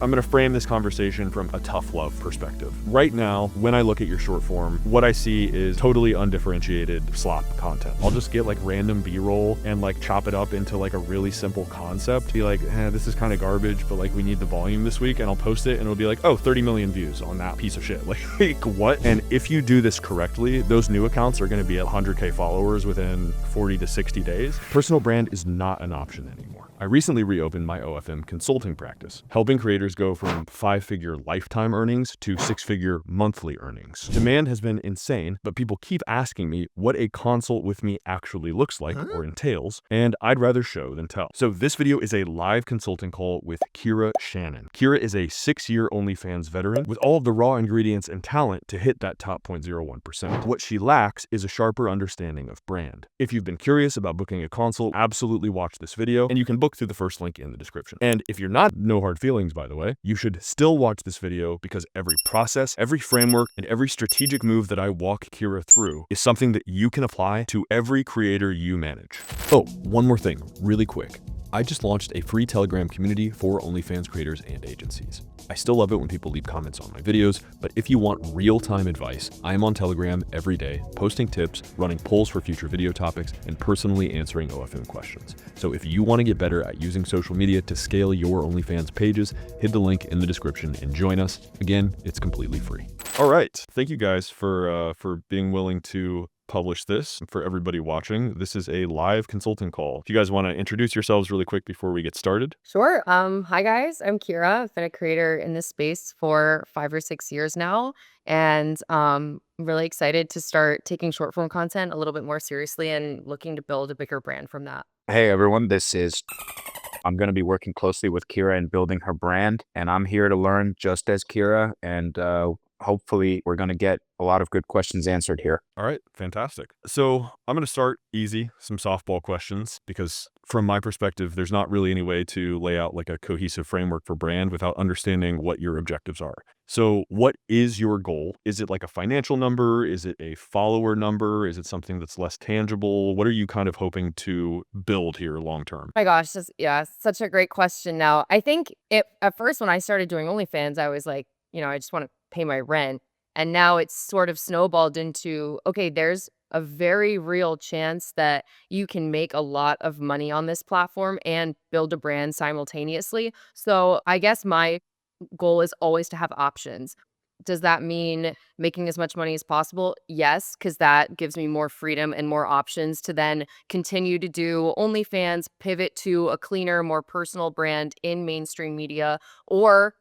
I'm going to frame this conversation from a tough love perspective. Right now, when I look at your short form, what I see is totally undifferentiated slop content. I'll just get like random B-roll and like chop it up into like a really simple concept. Be like, this is kind of garbage, but like we need the volume this week, and I'll post it and it'll be like, oh, 30 million views on that piece of shit. Like what? And if you do this correctly, those new accounts are going to be at 100K followers within 40 to 60 days. Personal brand is not an option anymore. I recently reopened my OFM consulting practice, helping creators go from 5-figure lifetime earnings to 6-figure monthly earnings. Demand has been insane, but people keep asking me what a consult with me actually looks like or entails, and I'd rather show than tell. So this video is a live consulting call with Kira Shannon. Kira is a 6-year OnlyFans veteran with all of the raw ingredients and talent to hit that top 0.01%. What she lacks is a sharper understanding of brand. If you've been curious about booking a consult, absolutely watch this video, and you can book through the first link in the description. And if you're not, no hard feelings, by the way, you should still watch this video because every process, every framework, and every strategic move that I walk Kira through is something that you can apply to every creator you manage. Oh, one more thing, really quick. I just launched a free Telegram community for OnlyFans creators and agencies. I still love it when people leave comments on my videos, but if you want real-time advice, I am on Telegram every day, posting tips, running polls for future video topics, and personally answering OFM questions. So if you want to get better at using social media to scale your OnlyFans pages, hit the link in the description and join us. Again, it's completely free. All right. Thank you guys for being willing to publish this. For everybody watching, this is a live consulting call. If you guys want to introduce yourselves really quick before we get started. Sure. Hi guys, I'm Kira. I've been a creator in this space for 5 or 6 years now, and I'm really excited to start taking short form content a little bit more seriously and looking to build a bigger brand from that. Hey everyone, I'm going to be working closely with Kira and building her brand, and I'm here to learn just as Kira, and hopefully we're going to get a lot of good questions answered here. All right, fantastic. So I'm going to start easy, some softball questions, because from my perspective, there's not really any way to lay out like a cohesive framework for brand without understanding what your objectives are. So what is your goal? Is it like a financial number? Is it a follower number? Is it something that's less tangible? What are you kind of hoping to build here long term? My gosh, yeah, such a great question. Now, I think at first when I started doing OnlyFans, I was like, I just want to pay my rent. And now it's sort of snowballed into, okay, there's a very real chance that you can make a lot of money on this platform and build a brand simultaneously. So I guess my goal is always to have options. Does that mean making as much money as possible? Yes, because that gives me more freedom and more options to then continue to do OnlyFans, pivot to a cleaner, more personal brand in mainstream media, or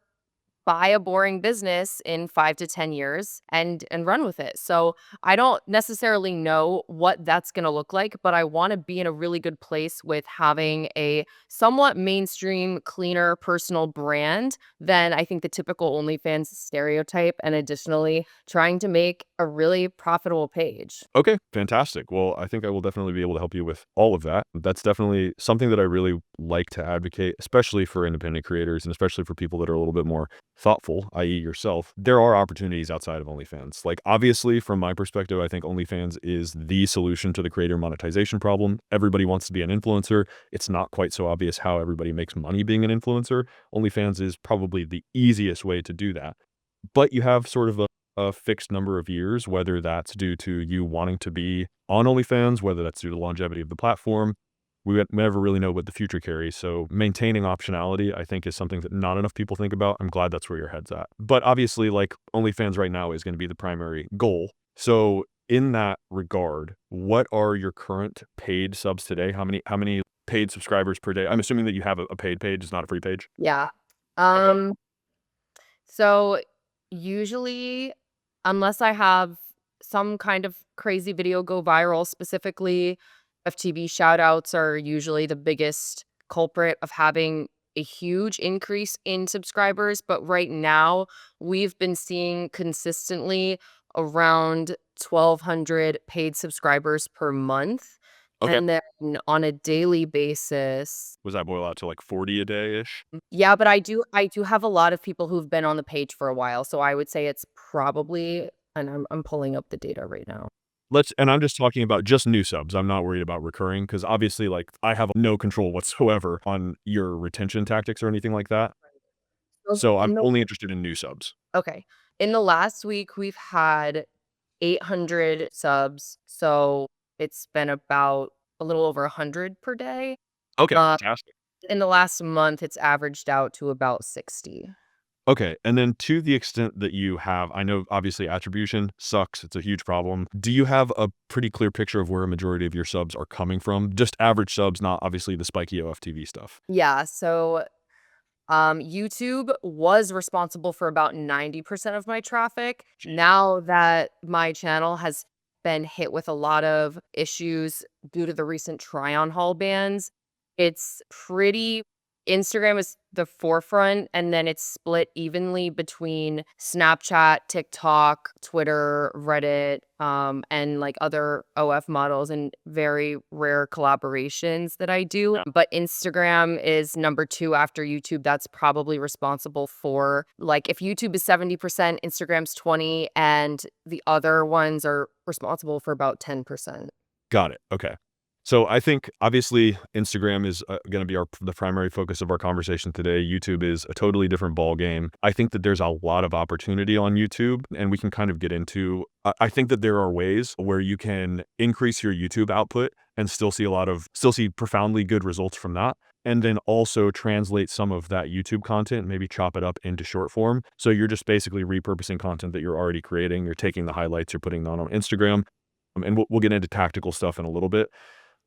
buy a boring business in 5 to 10 years and run with it. So I don't necessarily know what that's going to look like, but I want to be in a really good place with having a somewhat mainstream, cleaner, personal brand than I think the typical OnlyFans stereotype, and additionally trying to make a really profitable page. Okay, fantastic. Well, I think I will definitely be able to help you with all of that. That's definitely something that I really like to advocate, especially for independent creators and especially for people that are a little bit more thoughtful, i.e. yourself. There are opportunities outside of OnlyFans. Like obviously from my perspective, I think OnlyFans is the solution to the creator monetization problem. Everybody wants to be an influencer. It's not quite so obvious how everybody makes money being an influencer. OnlyFans is probably the easiest way to do that. But you have sort of a fixed number of years, whether that's due to you wanting to be on OnlyFans, whether that's due to the longevity of the platform. We never really know what the future carries. So maintaining optionality, I think, is something that not enough people think about. I'm glad that's where your head's at. But obviously, like OnlyFans right now is going to be the primary goal. So in that regard, what are your current paid subs today? How many paid subscribers per day? I'm assuming that you have a paid page, it's not a free page. Yeah. So usually, unless I have some kind of crazy video go viral, specifically FTV shout outs are usually the biggest culprit of having a huge increase in subscribers. But right now, we've been seeing consistently around 1,200 paid subscribers per month. Okay. And then on a daily basis, Was that boil out to like 40 a day-ish? yeah, but I do have a lot of people who've been on the page for a while. So I would say it's probably, and I'm pulling up the data right now. And I'm just talking about just new subs. I'm not worried about recurring because obviously like I have no control whatsoever on your retention tactics or anything like that. So I'm In the only interested in new subs. Okay. In the last week, we've had 800 subs, so it's been about a little over 100 per day. Okay, Uh, fantastic. in the last month, it's averaged out to about 60. Okay, and then to the extent that you have, I know obviously attribution sucks, it's a huge problem. Do you have a pretty clear picture of where a majority of your subs are coming from? Just average subs, not obviously the spiky OFTV stuff. Yeah, so YouTube was responsible for about 90% of my traffic. Now that my channel has been hit with a lot of issues due to the recent try-on haul bans, it's pretty Instagram is the forefront, and then it's split evenly between Snapchat, TikTok, Twitter, Reddit, and like other OF models and very rare collaborations that I do. Yeah. But Instagram is number 2 after YouTube. That's probably responsible for like if YouTube is 70%, Instagram's 20, and the other ones are responsible for about 10%. Got it. Okay. So I think obviously Instagram is going to be the primary focus of our conversation today. YouTube is a totally different ball game. I think that there's a lot of opportunity on YouTube, and we can kind of get into. I think that there are ways where you can increase your YouTube output and still see profoundly good results from that. And then also translate some of that YouTube content, maybe chop it up into short form. So you're just basically repurposing content that you're already creating. You're taking the highlights, you're putting them on Instagram. And we'll get into tactical stuff in a little bit.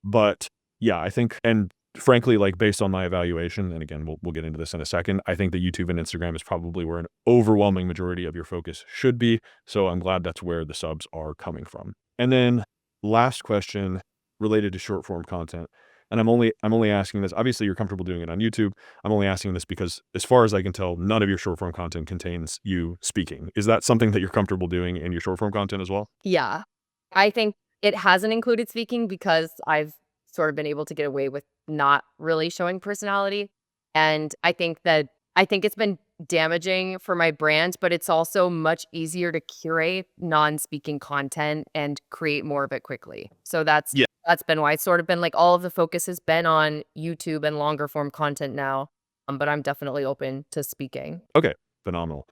But yeah, I think, and frankly, like based on my evaluation, and again, we'll get into this in a second, I think that YouTube and Instagram is probably where an overwhelming majority of your focus should be. So I'm glad that's where the subs are coming from. And then last question related to short form content. And I'm only asking this. Obviously, you're comfortable doing it on YouTube. I'm only asking this because, as far as I can tell, none of your short form content contains you speaking. Is that something that you're comfortable doing in your short form content as well? Yeah. I think it hasn't included speaking because I've sort of been able to get away with not really showing personality. And I think it's been damaging for my brand, but it's also much easier to curate non-speaking content and create more of it quickly. So Yeah. that's been why it's sort of been like all of the focus has been on YouTube and longer form content now. But I'm definitely open to speaking. Okay. Phenomenal.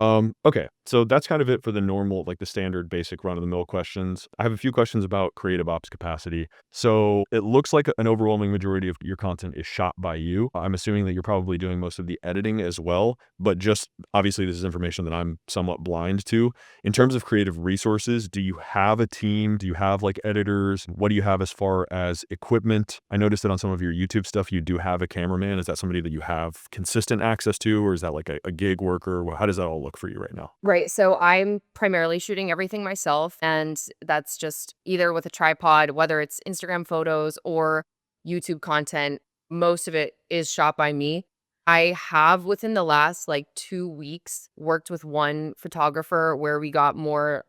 Okay. So that's kind of it for the normal, like the standard basic run of the mill questions. I have a few questions about creative ops capacity. So it looks like an overwhelming majority of your content is shot by you. I'm assuming that you're probably doing most of the editing as well, but just obviously this is information that I'm somewhat blind to. In terms of creative resources, do you have a team? Do you have like editors? What do you have as far as equipment? I noticed that on some of your YouTube stuff, you do have a cameraman. Is that somebody that you have consistent access to, or is that like a gig worker? How does that all look for you right now? Right. So I'm primarily shooting everything myself. And that's just either with a tripod, whether it's Instagram photos or YouTube content. Most of it is shot by me. I have within the last like 2 weeks worked with one photographer where we got more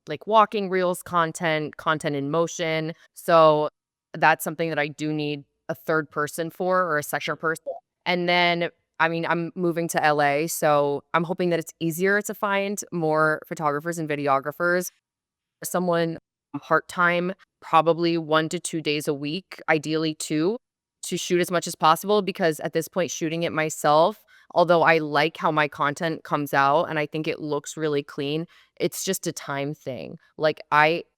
like walking reels content in motion. So that's something that I do need a third person for or a second person. And then, I mean, I'm moving to LA, so I'm hoping that it's easier to find more photographers and videographers. Someone part-time, probably 1 to 2 days a week, ideally 2, to shoot as much as possible because at this point, shooting it myself, although I like how my content comes out and I think it looks really clean, it's just a time thing. Like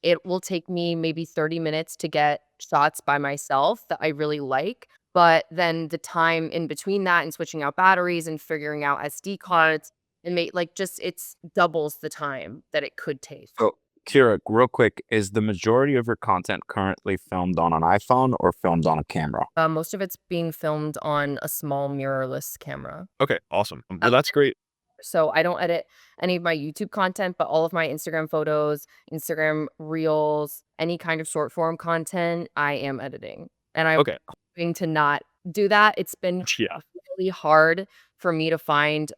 it will take me maybe 30 minutes to get shots by myself that I really like, but then the time in between that and switching out batteries and figuring out SD cards and make like just it's doubles the time that it could take. So, Kira, real quick, is the majority of your content currently filmed on an iPhone or filmed on a camera? Most of it's being filmed on a small mirrorless camera. Okay, awesome. Well, that's great. So I don't edit any of my YouTube content, but all of my Instagram photos, Instagram reels, any kind of short form content, I am editing. And I'm Okay. hoping to not do that. It's been Yeah. really hard for me to find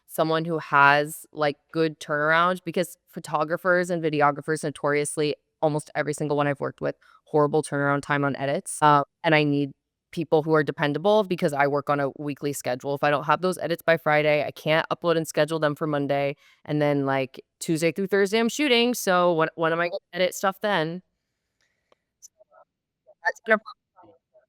someone who has like good turnaround because photographers and videographers notoriously almost every single one I've worked with horrible turnaround time on edits. And I need people who are dependable because I work on a weekly schedule. If I don't have those edits by Friday, I can't upload and schedule them for Monday. And then like Tuesday through Thursday, I'm shooting. So when am I going to edit stuff then? That's been a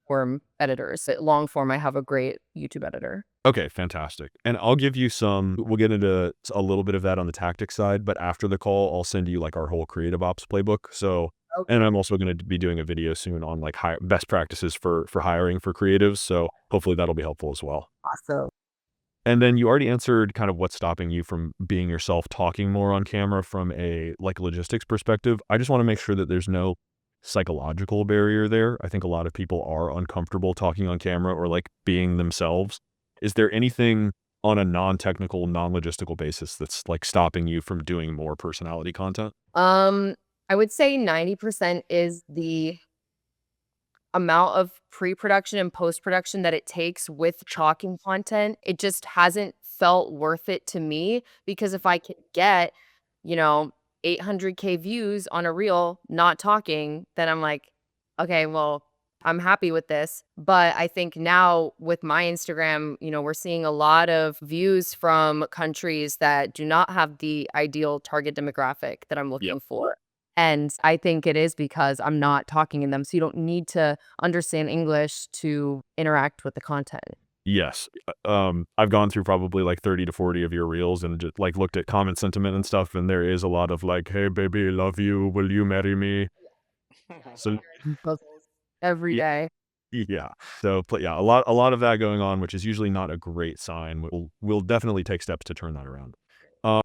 form editors. Long form, I have a great YouTube editor. Okay, fantastic. And I'll give you we'll get into a little bit of that on the tactics side, but after the call, I'll send you like our whole creative ops playbook. So, and Okay. I'm also going to be doing a video soon on like best practices for hiring for creatives. So hopefully that'll be helpful as well. Awesome. And then you already answered kind of what's stopping you from being yourself, talking more on camera from a like logistics perspective. I just want to make sure that there's no psychological barrier there. I think a lot of people are uncomfortable talking on camera or like being themselves. Is there anything on a non-technical, non-logistical basis that's like stopping you from doing more personality content? I would say 90% is the amount of pre-production and post-production that it takes with talking content. It just hasn't felt worth it to me because if I could get, you know, 800K views on a reel not talking, then I'm like, okay, well, I'm happy with this. But I think now with my Instagram, we're seeing a lot of views from countries that do not have the ideal target demographic that I'm looking for. And I think it is because I'm not talking in them. So you don't need to understand English to interact with the content. Yes. I've gone through probably like 30 to 40 of your reels and just like looked at comment sentiment and stuff. And there is a lot of like, hey, baby, love you. Will you marry me? So Puzzles every y- day. yeah. So, but yeah, a lot of that going on, which is usually not a great sign. We'll definitely take steps to turn that around.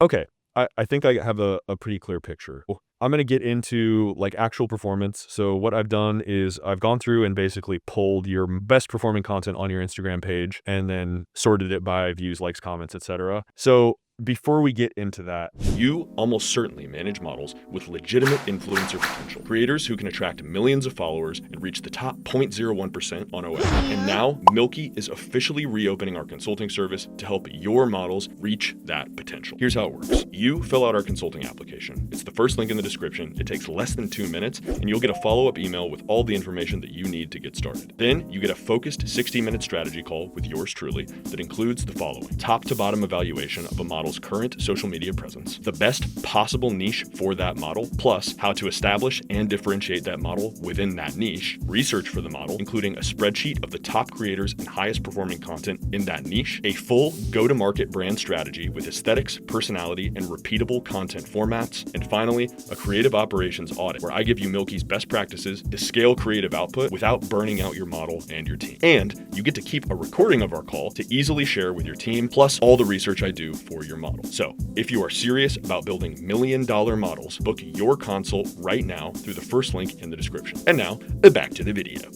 Okay. I think I have a pretty clear picture. I'm going to get into like actual performance. So what I've done is I've gone through and basically pulled your best performing content on your Instagram page and then sorted it by views, likes, comments, etc. So before we get into that, you almost certainly manage models with legitimate influencer potential. Creators who can attract millions of followers and reach the top 0.01% on OF. And now, Milky is officially reopening our consulting service to help your models reach that potential. Here's how it works. You fill out our consulting application. It's the first link in the description. It takes less than 2 minutes, and you'll get a follow-up email with all the information that you need to get started. Then you get a focused 60-minute strategy call with yours truly that includes the following: top to bottom evaluation of a model's current social media presence, the best possible niche for that model, plus how to establish and differentiate that model within that niche, research for the model, including a spreadsheet of the top creators and highest performing content in that niche, a full go-to-market brand strategy with aesthetics, personality, and repeatable content formats, and finally, a creative operations audit where I give you Milky's best practices to scale creative output without burning out your model and your team. And you get to keep a recording of our call to easily share with your team, plus all the research I do for your model. So if you are serious about building $1 million models, book your consult right now through the first link in the description. And now, back to the video.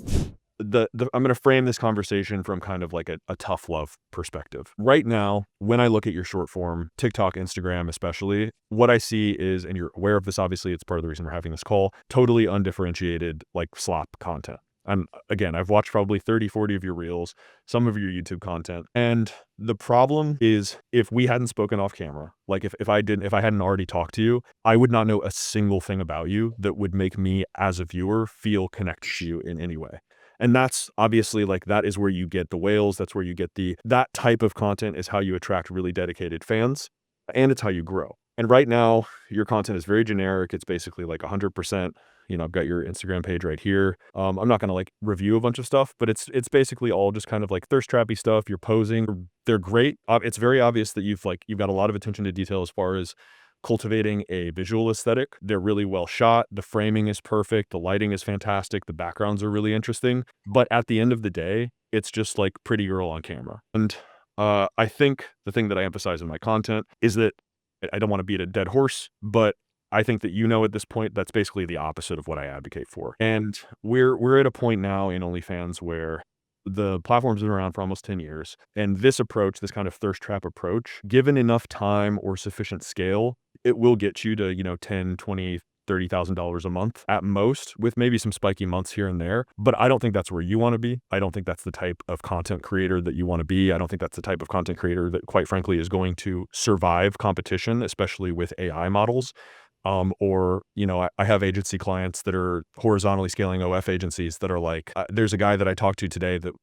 I'm going to frame this conversation from kind of like a tough love perspective. Right now, when I look at your short form, TikTok, Instagram especially, what I see is, and you're aware of this, obviously, it's part of the reason we're having this call, totally undifferentiated, like slop content. And again, I've watched probably 30, 40 of your reels, some of your YouTube content. And the problem is if we hadn't spoken off camera, like if I hadn't already talked to you, I would not know a single thing about you that would make me as a viewer feel connected to you in any way. And that's obviously like, that is where you get the whales. That's where you get that type of content is how you attract really dedicated fans, and it's how you grow. And right now your content is very generic. It's basically like 100%. I've got your Instagram page right here. I'm not going to like review a bunch of stuff, but it's basically all just kind of like thirst trappy stuff. You're posing. They're great. It's very obvious that you've got a lot of attention to detail as far as cultivating a visual aesthetic. They're really well shot. The framing is perfect. The lighting is fantastic. The backgrounds are really interesting. But at the end of the day, it's just like pretty girl on camera. And I think the thing that I emphasize in my content is that I don't want to beat a dead horse, but I think that at this point, that's basically the opposite of what I advocate for. And we're at a point now in OnlyFans where the platform's been around for almost 10 years. And this approach, this kind of thirst trap approach, given enough time or sufficient scale, it will get you to, $10, $20, $30,000 a month at most, with maybe some spiky months here and there. But I don't think that's where you want to be. I don't think that's the type of content creator that you want to be. I don't think that's the type of content creator that, quite frankly, is going to survive competition, especially with AI models. I have agency clients that are horizontally scaling OF agencies that are like, there's a guy that I talked to today that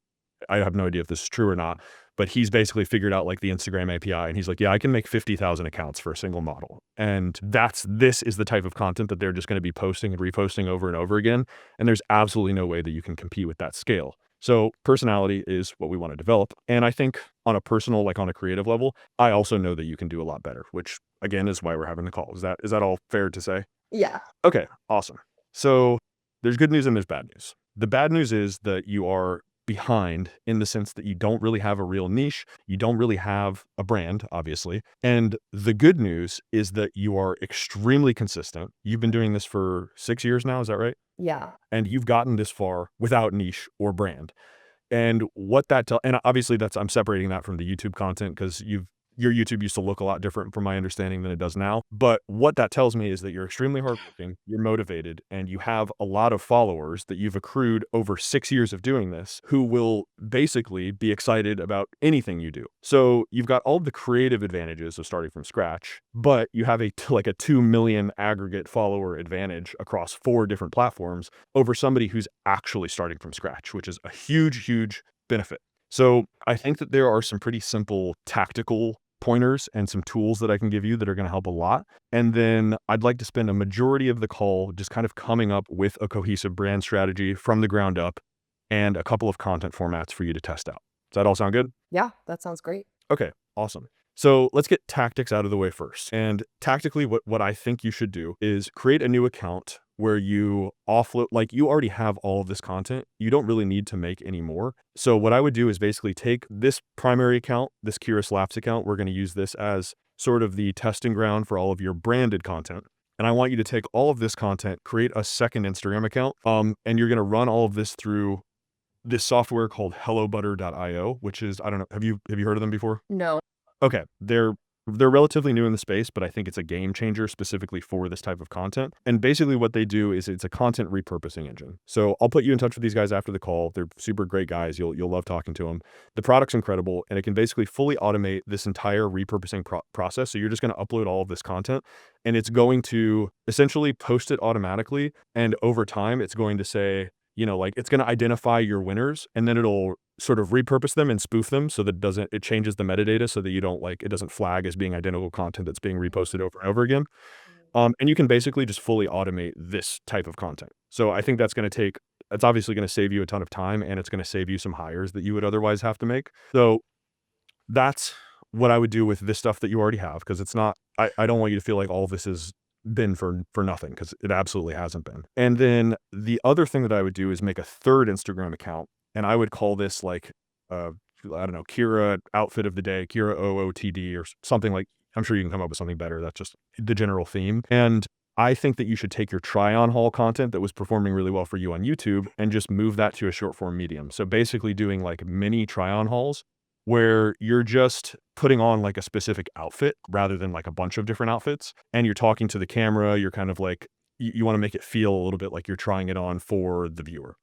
I have no idea if this is true or not, but he's basically figured out like the Instagram API, and he's like, yeah, I can make 50,000 accounts for a single model. And this is the type of content that they're just going to be posting and reposting over and over again. And there's absolutely no way that you can compete with that scale. So personality is what we want to develop. And I think on a personal, like on a creative level, I also know that you can do a lot better, which again is why we're having the call. Is that all fair to say? Yeah. Okay, awesome. So there's good news and there's bad news. The bad news is that you are behind in the sense that you don't really have a real niche. You don't really have a brand, obviously. And the good news is that you are extremely consistent. You've been doing this for 6 years now, is that right? Yeah. And you've gotten this far without niche or brand. And what that and obviously I'm separating that from the YouTube content because your YouTube used to look a lot different from my understanding than it does now. But what that tells me is that you're extremely hardworking, you're motivated, and you have a lot of followers that you've accrued over 6 years of doing this who will basically be excited about anything you do. So you've got all the creative advantages of starting from scratch, but you have like a 2 million aggregate follower advantage across 4 different platforms over somebody who's actually starting from scratch, which is a huge, huge benefit. So I think that there are some pretty simple tactical pointers and some tools that I can give you that are going to help a lot. And then I'd like to spend a majority of the call just kind of coming up with a cohesive brand strategy from the ground up and a couple of content formats for you to test out. Does that all sound good? Yeah, that sounds great. Okay, awesome. So let's get tactics out of the way first. And tactically, what I think you should do is create a new account where you offload, like you already have all of this content. You don't really need to make any more. So what I would do is basically take this primary account, this Kira Slaps account. We're going to use this as sort of the testing ground for all of your branded content. And I want you to take all of this content, create a second Instagram account, and you're going to run all of this through this software called hellobutter.io, which is, I don't know, have you heard of them before? No. Okay, they're relatively new in the space, but I think it's a game changer specifically for this type of content. And basically what they do is it's a content repurposing engine. So I'll put you in touch with these guys after the call. They're super great guys. You'll love talking to them. The product's incredible, and it can basically fully automate this entire repurposing process. So you're just going to upload all of this content, and it's going to essentially post it automatically. And over time, it's going to say, like it's going to identify your winners, and then it'll sort of repurpose them and spoof them so that it changes the metadata so that it doesn't flag as being identical content that's being reposted over and over again. And you can basically just fully automate this type of content. So I think it's obviously going to save you a ton of time, and it's going to save you some hires that you would otherwise have to make. So that's what I would do with this stuff that you already have, because it's not, I don't want you to feel like all of this has been for nothing, because it absolutely hasn't been. And then the other thing that I would do is make a third Instagram account, and I would call this like, I don't know, Kira outfit of the day, Kira OOTD or something like, I'm sure you can come up with something better. That's just the general theme. And I think that you should take your try-on haul content that was performing really well for you on YouTube and just move that to a short form medium. So basically doing like mini try-on hauls where you're just putting on like a specific outfit rather than like a bunch of different outfits. And you're talking to the camera. You're kind of like, you want to make it feel a little bit like you're trying it on for the viewer.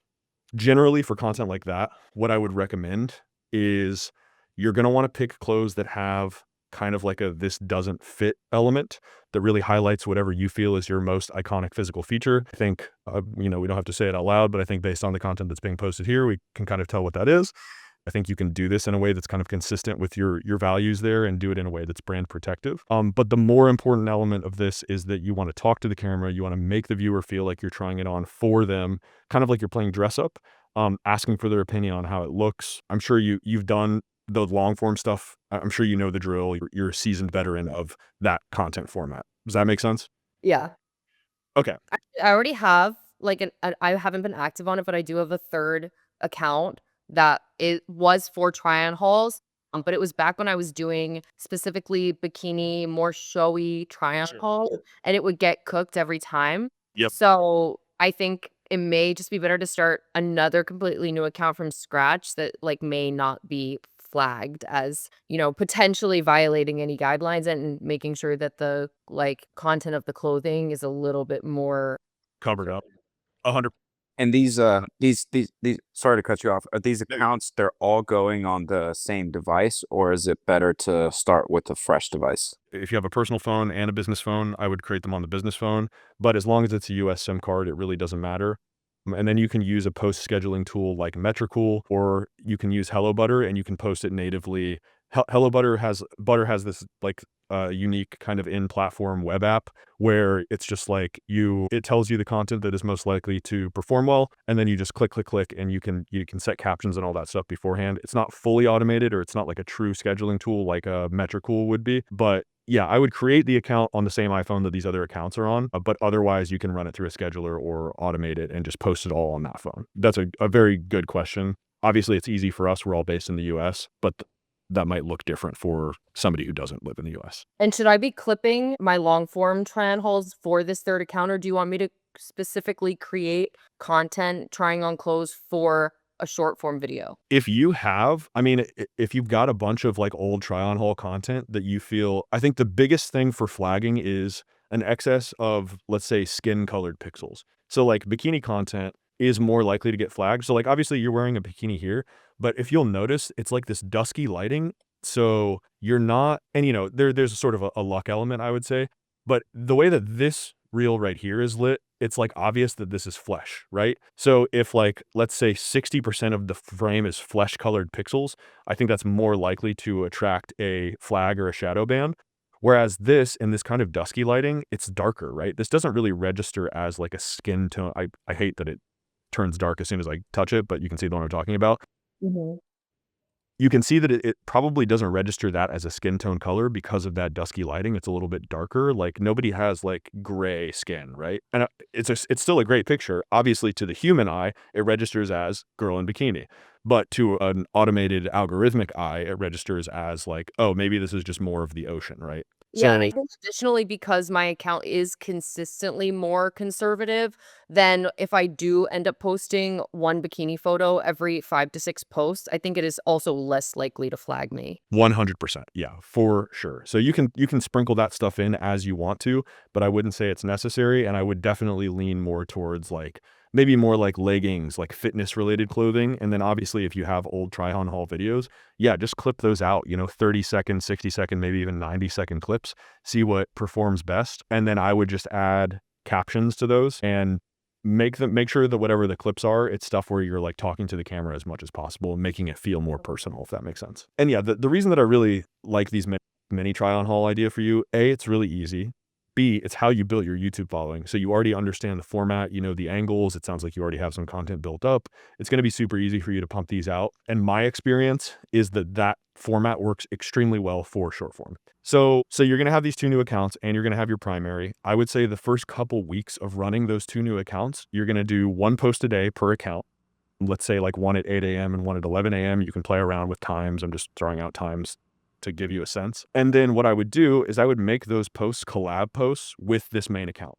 Generally, for content like that, what I would recommend is you're going to want to pick clothes that have kind of like this doesn't fit element that really highlights whatever you feel is your most iconic physical feature. I think, we don't have to say it out loud, but I think based on the content that's being posted here, we can kind of tell what that is. I think you can do this in a way that's kind of consistent with your values there, and do it in a way that's brand protective. But the more important element of this is that you want to talk to the camera. You want to make the viewer feel like you're trying it on for them, kind of like you're playing dress up, asking for their opinion on how it looks. I'm sure you've done the long form stuff. I'm sure you know the drill. You're a seasoned veteran of that content format. Does that make sense? Yeah. Okay. I already have I haven't been active on it, but I do have a third account that it was for try-on hauls. But it was back when I was doing specifically bikini, more showy try-on hauls, and it would get cooked every time. Yep. So I think it may just be better to start another completely new account from scratch that may not be flagged as, potentially violating any guidelines, and making sure that the content of the clothing is a little bit more Covered up. 100. And these sorry to cut you off. Are these accounts, they're all going on the same device, or is it better to start with a fresh device? If you have a personal phone and a business phone, I would create them on the business phone. But as long as it's a US SIM card, it really doesn't matter. And then you can use a post scheduling tool like Metricool, or you can use HelloButter and you can post it natively. HelloButter has this a unique kind of in-platform web app where it's just like it tells you the content that is most likely to perform well, and then you just click, click, click, and you can set captions and all that stuff beforehand. It's not fully automated, or it's not like a true scheduling tool like a Metricool would be, but yeah, I would create the account on the same iPhone that these other accounts are on, but otherwise you can run it through a scheduler or automate it and just post it all on that phone. That's a very good question. Obviously, it's easy for us. We're all based in the US, but that might look different for somebody who doesn't live in the US. And should I be clipping my long form try on hauls for this third account, or do you want me to specifically create content trying on clothes for a short form video? If you have, I mean, if you've got a bunch of like old try on haul content that you feel, I think the biggest thing for flagging is an excess of, let's say, skin colored pixels. So like bikini content is more likely to get flagged. So like, obviously you're wearing a bikini here, but if you'll notice, it's like this dusky lighting. So you're not, and you know, there's a sort of a luck element, I would say, but the way that this reel right here is lit, it's like obvious that this is flesh, right? So if like, let's say 60% of the frame is flesh colored pixels, I think that's more likely to attract a flag or a shadow ban. Whereas this, in this kind of dusky lighting, it's darker, right? This doesn't really register as like a skin tone. I hate that it turns dark as soon as I touch it, but you can see the one I'm talking about. Mm-hmm. You can see that it probably doesn't register that as a skin tone color because of that dusky lighting. It's a little bit darker. Like nobody has like gray skin, right? And it's still a great picture. Obviously, to the human eye, it registers as girl in bikini. But to an automated algorithmic eye, it registers as like, oh, maybe this is just more of the ocean, right? Yeah, I think additionally, because my account is consistently more conservative, then if I do end up posting one bikini photo every 5 to 6 posts, I think it is also less likely to flag me. 100%. Yeah, for sure. So you can sprinkle that stuff in as you want to, but I wouldn't say it's necessary. And I would definitely lean more towards like maybe more like leggings, like fitness related clothing. And then obviously if you have old try on haul videos, yeah, just clip those out, 30-second, 60-second, maybe even 90-second clips, see what performs best. And then I would just add captions to those and make sure that whatever the clips are, it's stuff where you're like talking to the camera as much as possible and making it feel more personal, if that makes sense. And yeah, the reason that I really like these mini try on haul idea for you, A, it's really easy. B, it's how you built your YouTube following. So you already understand the format, the angles. It sounds like you already have some content built up. It's going to be super easy for you to pump these out. And my experience is that format works extremely well for short form. So you're going to have these two new accounts and you're going to have your primary. I would say the first couple weeks of running those two new accounts, you're going to do one post a day per account. Let's say like one at 8 a.m. and one at 11 a.m. You can play around with times. I'm just throwing out times to give you a sense. And then what I would do is I would make those posts collab posts with this main account.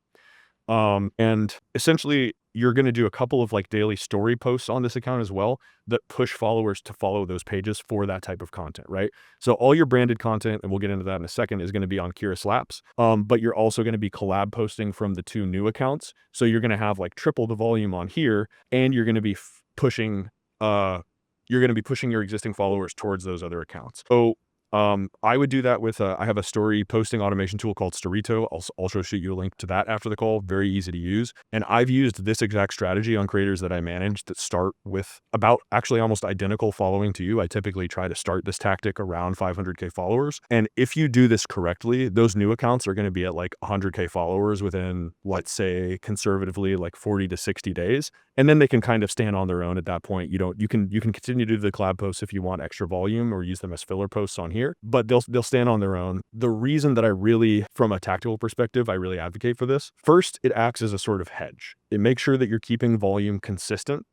And essentially you're going to do a couple of like daily story posts on this account as well that push followers to follow those pages for that type of content, right? So all your branded content, and we'll get into that in a second, is going to be on Kira Slaps. But you're also going to be collab posting from the two new accounts. So you're going to have like triple the volume on here, and you're going to be pushing your existing followers towards those other accounts. So I would do that with I have a story posting automation tool called Storito. I'll also shoot you a link to that after the call. Very easy to use. And I've used this exact strategy on creators that I manage that start with about actually almost identical following to you. I typically try to start this tactic around 500K followers. And if you do this correctly, those new accounts are going to be at like 100K followers within, let's say, conservatively like 40 to 60 days. And then they can kind of stand on their own at that point. You can continue to do the collab posts if you want extra volume or use them as filler posts on here, but they'll stand on their own. The reason that I really, from a tactical perspective, I really advocate for this, first, it acts as a sort of hedge. It makes sure that you're keeping volume consistent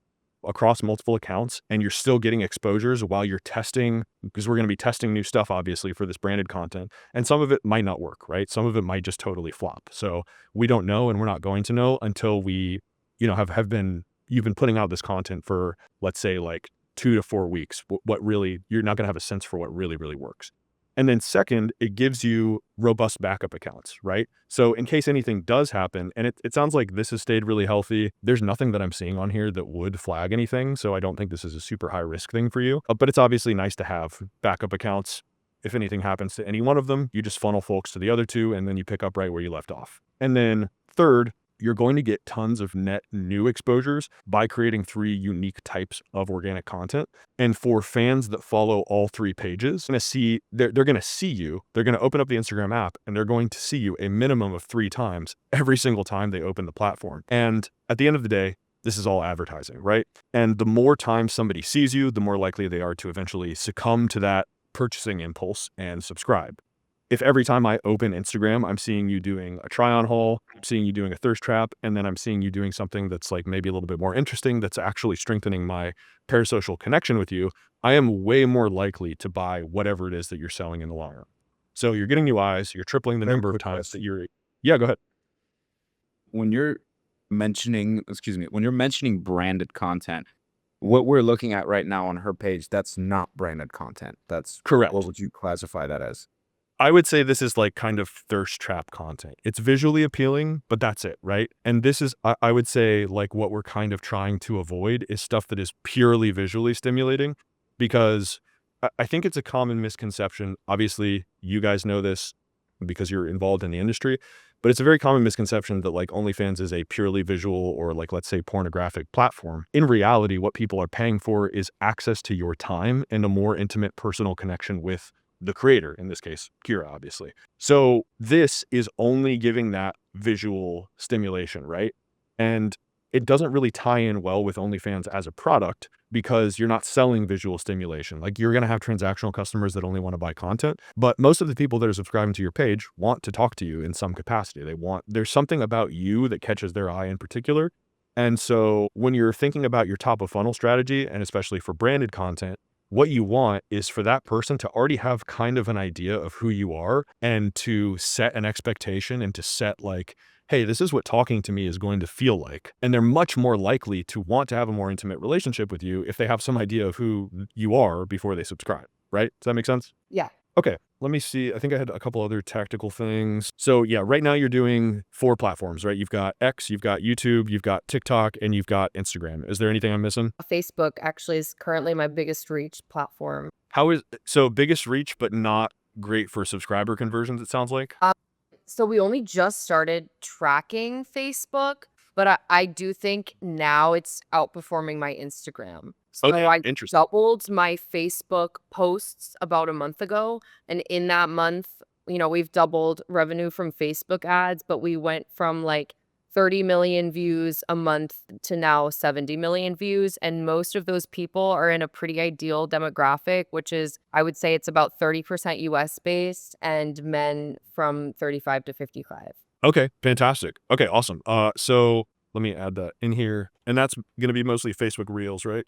across multiple accounts and you're still getting exposures while you're testing, because we're going to be testing new stuff, obviously, for this branded content. And some of it might not work, right? Some of it might just totally flop. So we don't know, and we're not going to know until we, you've been putting out this content for, let's say, like 2 to 4 weeks. What really, you're not going to have a sense for what really, really works. And then second, it gives you robust backup accounts, right? So in case anything does happen, and it sounds like this has stayed really healthy, there's nothing that I'm seeing on here that would flag anything. So I don't think this is a super high risk thing for you, but it's obviously nice to have backup accounts. If anything happens to any one of them, you just funnel folks to the other two, and then you pick up right where you left off. And then third, you're going to get tons of net new exposures by creating 3 unique types of organic content. And for fans that follow all 3 pages, they're going to see you. They're going to open up the Instagram app and they're going to see you a minimum of 3 times every single time they open the platform. And at the end of the day, this is all advertising, right? And the more times somebody sees you, the more likely they are to eventually succumb to that purchasing impulse and subscribe. If every time I open Instagram, I'm seeing you doing a try on haul, I'm seeing you doing a thirst trap, and then I'm seeing you doing something that's like maybe a little bit more interesting, that's actually strengthening my parasocial connection with you, I am way more likely to buy whatever it is that you're selling in the long run. So you're getting new eyes, you're tripling the number of times that yeah, go ahead. When you're mentioning branded content, what we're looking at right now on her page, that's not branded content. That's correct. What would you classify that as? I would say this is like kind of thirst trap content. It's visually appealing, but that's it, right? And this is, I would say, like what we're kind of trying to avoid is stuff that is purely visually stimulating, because I think it's a common misconception. Obviously, you guys know this because you're involved in the industry, but it's a very common misconception that like OnlyFans is a purely visual or like, let's say, pornographic platform. In reality, what people are paying for is access to your time and a more intimate personal connection with the creator, in this case, Kira, obviously. So this is only giving that visual stimulation, right? And it doesn't really tie in well with OnlyFans as a product because you're not selling visual stimulation. Like you're going to have transactional customers that only want to buy content, but most of the people that are subscribing to your page want to talk to you in some capacity. There's something about you that catches their eye in particular. And so when you're thinking about your top of funnel strategy, and especially for branded content, what you want is for that person to already have kind of an idea of who you are and to set an expectation and to set like, hey, this is what talking to me is going to feel like. And they're much more likely to want to have a more intimate relationship with you if they have some idea of who you are before they subscribe, right? Does that make sense? Yeah. Okay, let me see. I think I had a couple other tactical things. So yeah, right now you're doing 4 platforms, right? You've got X, you've got YouTube, you've got TikTok, and you've got Instagram. Is there anything I'm missing? Facebook actually is currently my biggest reach platform. So biggest reach, but not great for subscriber conversions, it sounds like? So we only just started tracking Facebook, but I do think now it's outperforming my Instagram. So Okay, I interesting. doubled my Facebook posts about a month ago. And in that month, we've doubled revenue from Facebook ads, but we went from like 30 million views a month to now 70 million views. And most of those people are in a pretty ideal demographic, which is, I would say it's about 30% US based and men from 35 to 55. Okay, fantastic. Okay, awesome. So let me add that in here. And that's going to be mostly Facebook Reels, right?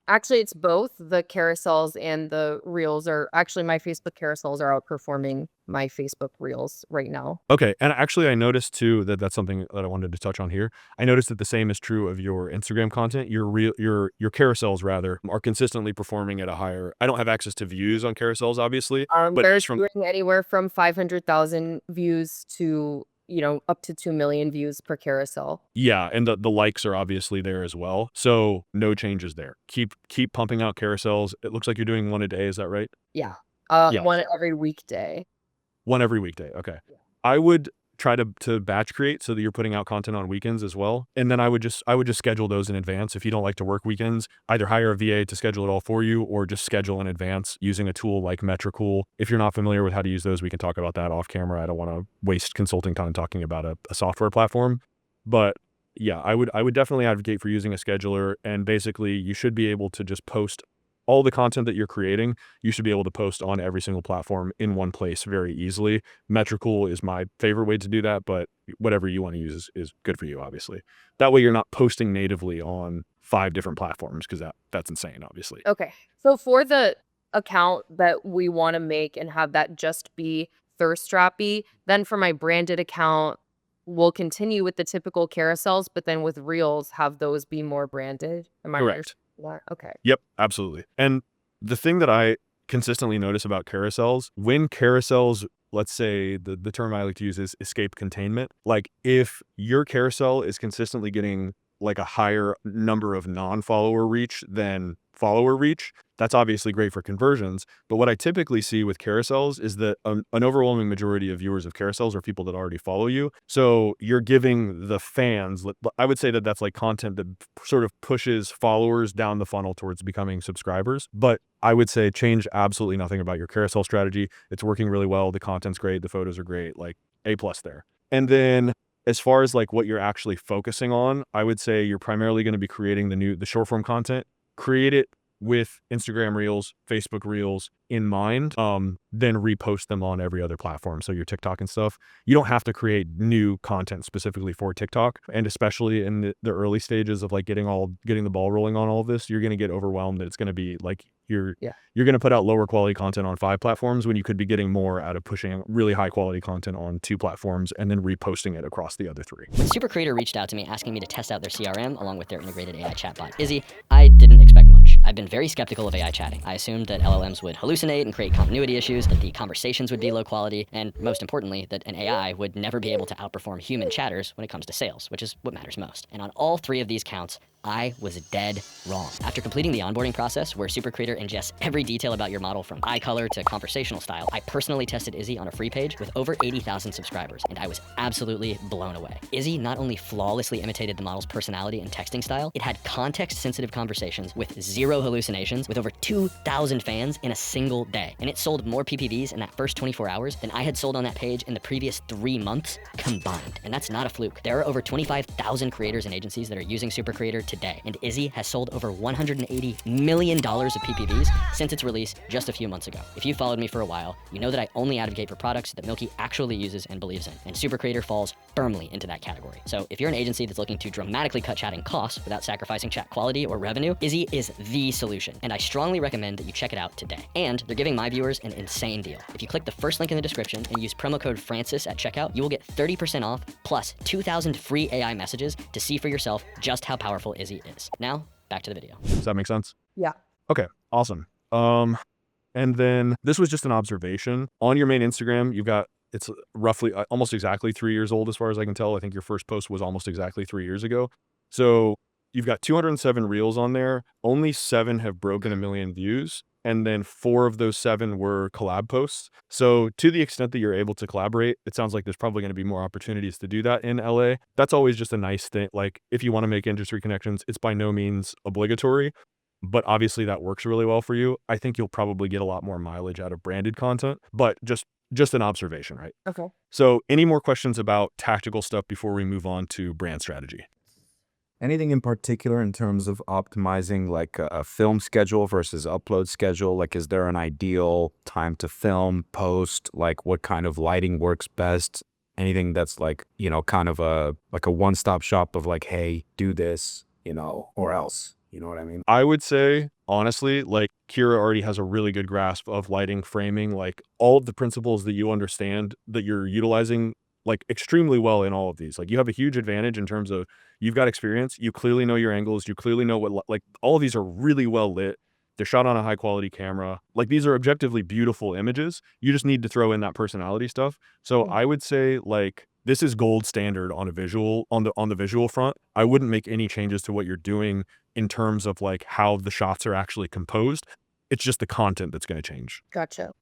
Actually, it's both. The carousels and the reels are actually, my Facebook carousels are outperforming my Facebook reels right now. Okay, and actually I noticed too that that's something that I wanted to touch on here. I noticed that the same is true of your Instagram content. Your carousels rather are consistently performing at a higher. I don't have access to views on carousels, obviously, but They're just from doing anywhere from 500,000 views to, up to 2 million views per carousel. yeah, and the likes are obviously there as well. So no changes there. Keep pumping out carousels. It looks like you're doing 1 a day. Is that right? Yeah. Yeah. One every weekday. 1 every weekday. Okay. Yeah. I would try to batch create so that you're putting out content on weekends as well. And then I would just schedule those in advance. If you don't like to work weekends, either hire a VA to schedule it all for you or just schedule in advance using a tool like Metricool. If you're not familiar with how to use those, we can talk about that off camera. I don't want to waste consulting time talking about a software platform. But yeah, I would definitely advocate for using a scheduler, and basically you should be able to just post all the content that you're creating. You should be able to post on every single platform in one place very easily. Metricool is my favorite way to do that, but whatever you want to use is good for you, obviously. That way you're not posting natively on 5 different platforms because that's insane, obviously. Okay. So for the account that we want to make and have that just be thirst trappy, then for my branded account, we'll continue with the typical carousels, but then with reels, have those be more branded. Am I Correct. Okay. Yep, absolutely. And the thing that I consistently notice about carousels, when carousels, let's say the term I like to use is escape containment. Like if your carousel is consistently getting like a higher number of non-follower reach than follower reach. That's obviously great for conversions. But what I typically see with carousels is that an overwhelming majority of viewers of carousels are people that already follow you. So you're giving the fans, I would say that that's like content that sort of pushes followers down the funnel towards becoming subscribers. But I would say change absolutely nothing about your carousel strategy. It's working really well. The content's great. The photos are great. Like A+ there. And then as far as like what you're actually focusing on, I would say you're primarily going to be creating the short form content. Create it with Instagram Reels, Facebook Reels in mind, then repost them on every other platform. So your TikTok and stuff. You don't have to create new content specifically for TikTok. And especially in the early stages of like getting the ball rolling on all of this, you're going to get overwhelmed that it's going to be like you're going to put out lower quality content on 5 platforms when you could be getting more out of pushing really high quality content on 2 platforms and then reposting it across the other 3. When Super Creator reached out to me asking me to test out their CRM along with their integrated AI chatbot, Izzy, I didn't expect much. I've been very skeptical of AI chatting. I assumed that LLMs would hallucinate and create continuity issues, that the conversations would be low quality, and most importantly, that an AI would never be able to outperform human chatters when it comes to sales, which is what matters most. And on all 3 of these counts, I was dead wrong. After completing the onboarding process, where Super Creator ingests every detail about your model from eye color to conversational style, I personally tested Izzy on a free page with over 80,000 subscribers, and I was absolutely blown away. Izzy not only flawlessly imitated the model's personality and texting style, it had context-sensitive conversations with 0 hallucinations, with over 2,000 fans in a single day. And it sold more PPVs in that first 24 hours than I had sold on that page in the previous 3 months combined. And that's not a fluke. There are over 25,000 creators and agencies that are using Super Creator today, and Izzy has sold over $180 million of PPVs since its release just a few months ago. If you followed me for a while, you know that I only advocate for products that Milky actually uses and believes in, and Super Creator falls firmly into that category. So if you're an agency that's looking to dramatically cut chatting costs without sacrificing chat quality or revenue, Izzy is the solution, and I strongly recommend that you check it out today. And they're giving my viewers an insane deal. If you click the first link in the description and use promo code Francis at checkout, you will get 30% off plus 2,000 free AI messages to see for yourself just how powerful Izzy is. Now, back to the video. Does that make sense? Yeah. Okay, awesome. And then this was just an observation. On your main Instagram, it's roughly almost exactly 3 years old as far as I can tell. I think your first post was almost exactly 3 years ago. So you've got 207 reels on there. Only 7 have broken 1 million views. And then 4 of those 7 were collab posts. So to the extent that you're able to collaborate, it sounds like there's probably going to be more opportunities to do that in LA. That's always just a nice thing. Like if you want to make industry connections, it's by no means obligatory, but obviously that works really well for you. I think you'll probably get a lot more mileage out of branded content, but just an observation, right? Okay. So any more questions about tactical stuff before we move on to brand strategy? Anything in particular in terms of optimizing like a film schedule versus upload schedule? Like, is there an ideal time to film, post? Like, what kind of lighting works best? Anything that's like, kind of a one-stop shop of like, hey, do this, or else. You know what I mean? I would say, honestly, like Kira already has a really good grasp of lighting, framing, like all of the principles that you understand that you're utilizing like extremely well in all of these. Like you have a huge advantage in terms of you've got experience. You clearly know your angles. You clearly know what, like all of these are really well lit. They're shot on a high quality camera. Like these are objectively beautiful images. You just need to throw in that personality stuff. So I would say like, this is gold standard on a visual, on the visual front. I wouldn't make any changes to what you're doing in terms of like how the shots are actually composed. It's just the content that's going to change. Gotcha.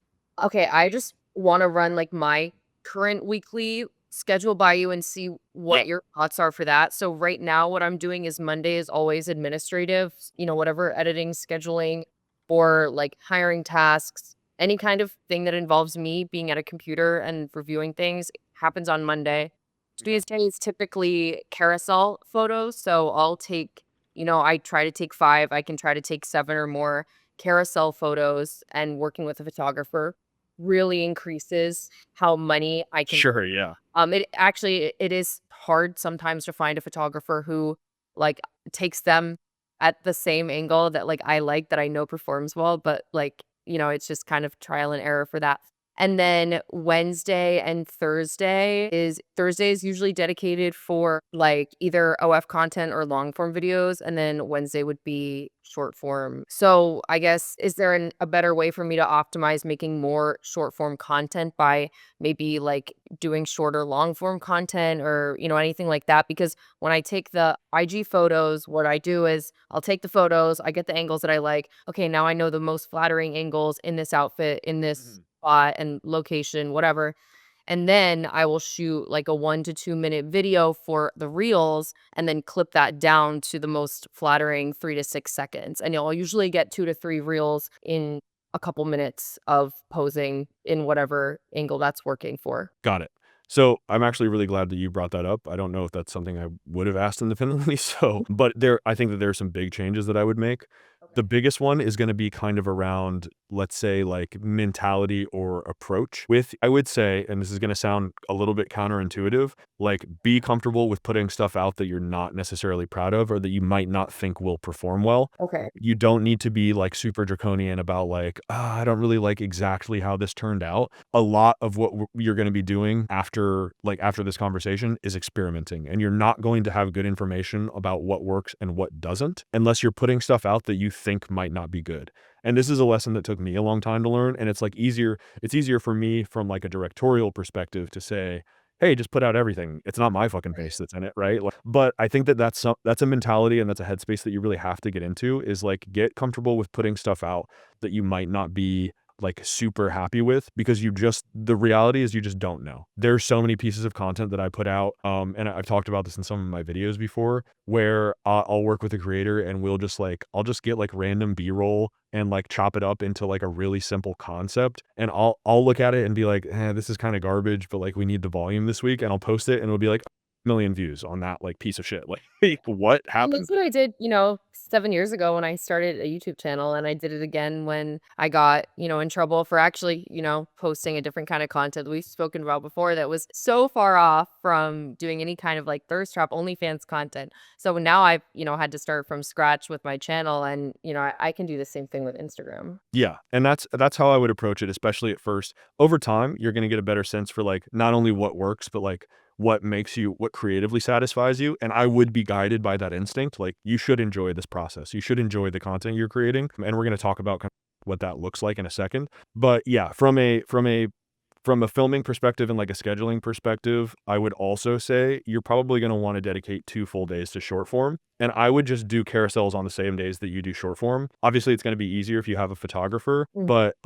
Okay, I just want to run like my current weekly schedule by you and see what your thoughts are for that. So right now what I'm doing is Monday is always administrative, whatever editing, scheduling, or like hiring tasks, any kind of thing that involves me being at a computer and reviewing things happens on Monday. Tuesday is typically carousel photos. So I'll take, I try to take 5. I can try to take 7 or more carousel photos, and working with a photographer really increases how money I can. Sure, yeah. It is hard sometimes to find a photographer who like takes them at the same angle that like I like, that I know performs well, but like, it's just kind of trial and error for that. And then Wednesday and Thursday is usually dedicated for like either OF content or long form videos. And then Wednesday would be short form. So I guess, is there a better way for me to optimize making more short form content by maybe like doing shorter long form content or, anything like that? Because when I take the IG photos, what I do is I'll take the photos, I get the angles that I like. Okay, now I know the most flattering angles in this outfit, in this spot and location, whatever. And then I will shoot like a 1 to 2 minute video for the reels and then clip that down to the most flattering 3 to 6 seconds. And I'll usually get 2 to 3 reels in a couple minutes of posing in whatever angle that's working for. Got it. So I'm actually really glad that you brought that up. I don't know if that's something I would have asked independently. But I think that there are some big changes that I would make. The biggest one is going to be kind of around, let's say, like mentality or approach with, I would say, and this is going to sound a little bit counterintuitive, like be comfortable with putting stuff out that you're not necessarily proud of or that you might not think will perform well. Okay. You don't need to be like super draconian about like, I don't really like exactly how this turned out. A lot of what you're going to be doing after this conversation is experimenting, and you're not going to have good information about what works and what doesn't unless you're putting stuff out that you think might not be good. And this is a lesson that took me a long time to learn. And it's easier for me from like a directorial perspective to say, hey, just put out everything. It's not my fucking face that's in it, right? But I think that that's a mentality and that's a headspace that you really have to get into, is like get comfortable with putting stuff out that you might not be like super happy with, because the reality is you just don't know. There's so many pieces of content that I put out, and I've talked about this in some of my videos before, where I'll work with a creator and I'll just get like random B-roll and like chop it up into like a really simple concept, and I'll look at it and be like, this is kind of garbage, but like we need the volume this week, and I'll post it and it'll be like million views on that like piece of shit. Like what And happened? that's what I did, 7 years ago when I started a YouTube channel, and I did it again when I got, in trouble for actually, posting a different kind of content that we've spoken about before that was so far off from doing any kind of like thirst trap OnlyFans content. So now I've, had to start from scratch with my channel, and, I can do the same thing with Instagram. Yeah, and that's how I would approach it, especially at first. Over time, you're going to get a better sense for like not only what works, but like what creatively satisfies you. And I would be guided by that instinct. Like you should enjoy this process. You should enjoy the content you're creating. And we're going to talk about kind of what that looks like in a second. But yeah, from a filming perspective and like a scheduling perspective, I would also say you're probably going to want to dedicate 2 full days to short form. And I would just do carousels on the same days that you do short form. Obviously, it's going to be easier if you have a photographer, but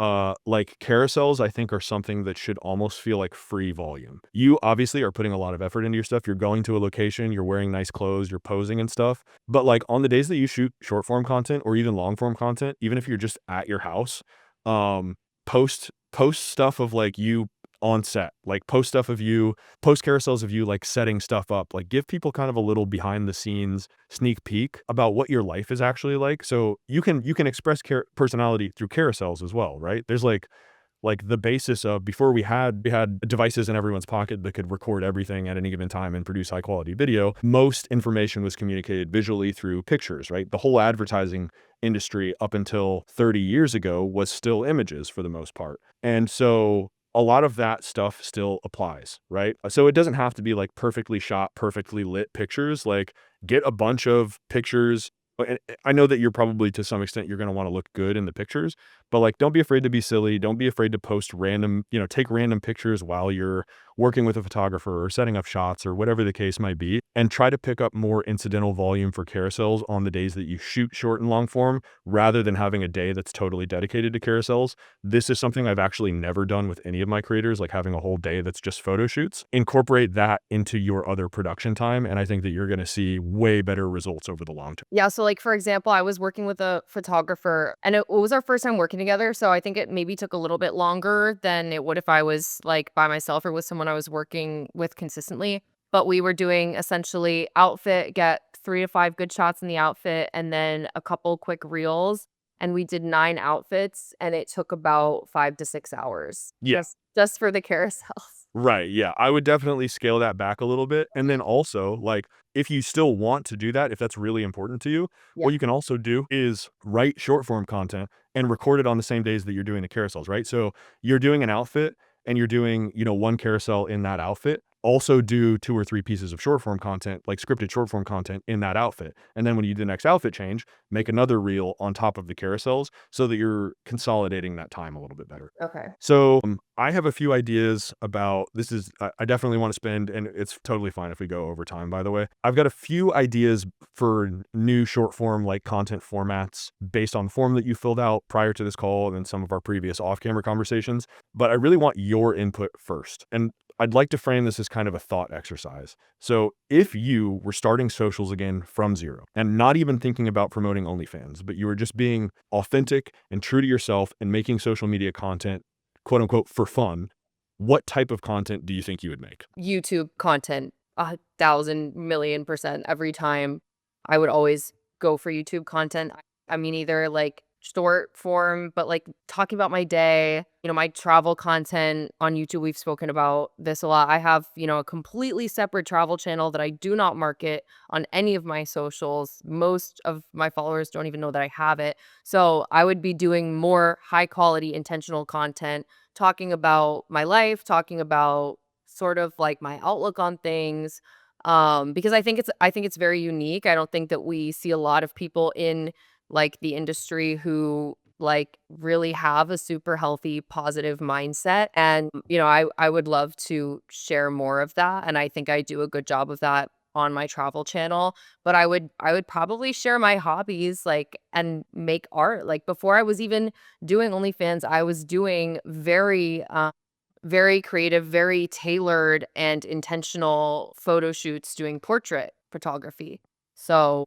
like carousels, I think, are something that should almost feel like free volume. You obviously are putting a lot of effort into your stuff. You're going to a location, you're wearing nice clothes, you're posing and stuff. But like on the days that you shoot short form content or even long form content, even if you're just at your house, post stuff of like you on set, like post carousels of you like setting stuff up, like give people kind of a little behind the scenes sneak peek about what your life is actually like. So you can express personality through carousels as well, right? There's like the basis of, before we had devices in everyone's pocket that could record everything at any given time and produce high quality video. Most information was communicated visually through pictures, right? The whole advertising industry up until 30 years ago was still images for the most part. And so a lot of that stuff still applies, right? So it doesn't have to be like perfectly shot, perfectly lit pictures. Like get a bunch of pictures. And I know that you're probably, to some extent, you're going to want to look good in the pictures, but like, don't be afraid to be silly. Don't be afraid to post random, take random pictures while you're working with a photographer or setting up shots or whatever the case might be, and try to pick up more incidental volume for carousels on the days that you shoot short and long form, rather than having a day that's totally dedicated to carousels. This is something I've actually never done with any of my creators, like having a whole day that's just photo shoots. Incorporate that into your other production time, and I think that you're going to see way better results over the long term. Yeah, so like for example, I was working with a photographer, and it was our first time working together, so I think it maybe took a little bit longer than it would if I was like by myself or with someone I was working with consistently. But we were doing essentially outfit, get 3 to 5 good shots in the outfit, and then a couple quick reels. And we did 9 outfits, and it took about 5 to 6 hours. Yeah. Just for the carousels. Right. Yeah. I would definitely scale that back a little bit. And then also, like, if you still want to do that, if that's really important to you, Yeah. what you can also do is write short form content and record it on the same days that you're doing the carousels, right? So you're doing an outfit and you're doing, one carousel in that outfit, also do 2 or 3 pieces of short form content, like scripted short form content in that outfit. And then when you do the next outfit change, make another reel on top of the carousels so that you're consolidating that time a little bit better. Okay. So I have a few ideas about this. I definitely want to spend, and it's totally fine if we go over time, by the way. I've got a few ideas for new short form like content formats based on the form that you filled out prior to this call and then some of our previous off-camera conversations. But I really want your input first. And I'd like to frame this as kind of a thought exercise. So if you were starting socials again from zero and not even thinking about promoting OnlyFans, but you were just being authentic and true to yourself and making social media content, quote unquote, for fun, what type of content do you think you would make? YouTube content, 1,000,000,000% every time. I would always go for YouTube content. I mean, either like short form, but like talking about my day, my travel content on YouTube. We've spoken about this a lot. I have, a completely separate travel channel that I do not market on any of my socials. Most of my followers don't even know that I have it. So I would be doing more high quality, intentional content, talking about my life, talking about sort of like my outlook on things. Because I think it's very unique. I don't think that we see a lot of people in like the industry who like really have a super healthy positive mindset, and I would love to share more of that, and I think I do a good job of that on my travel channel. But I would probably share my hobbies, like, and make art. Like, before I was even doing OnlyFans, I was doing very creative, very tailored and intentional photo shoots, doing portrait photography. So,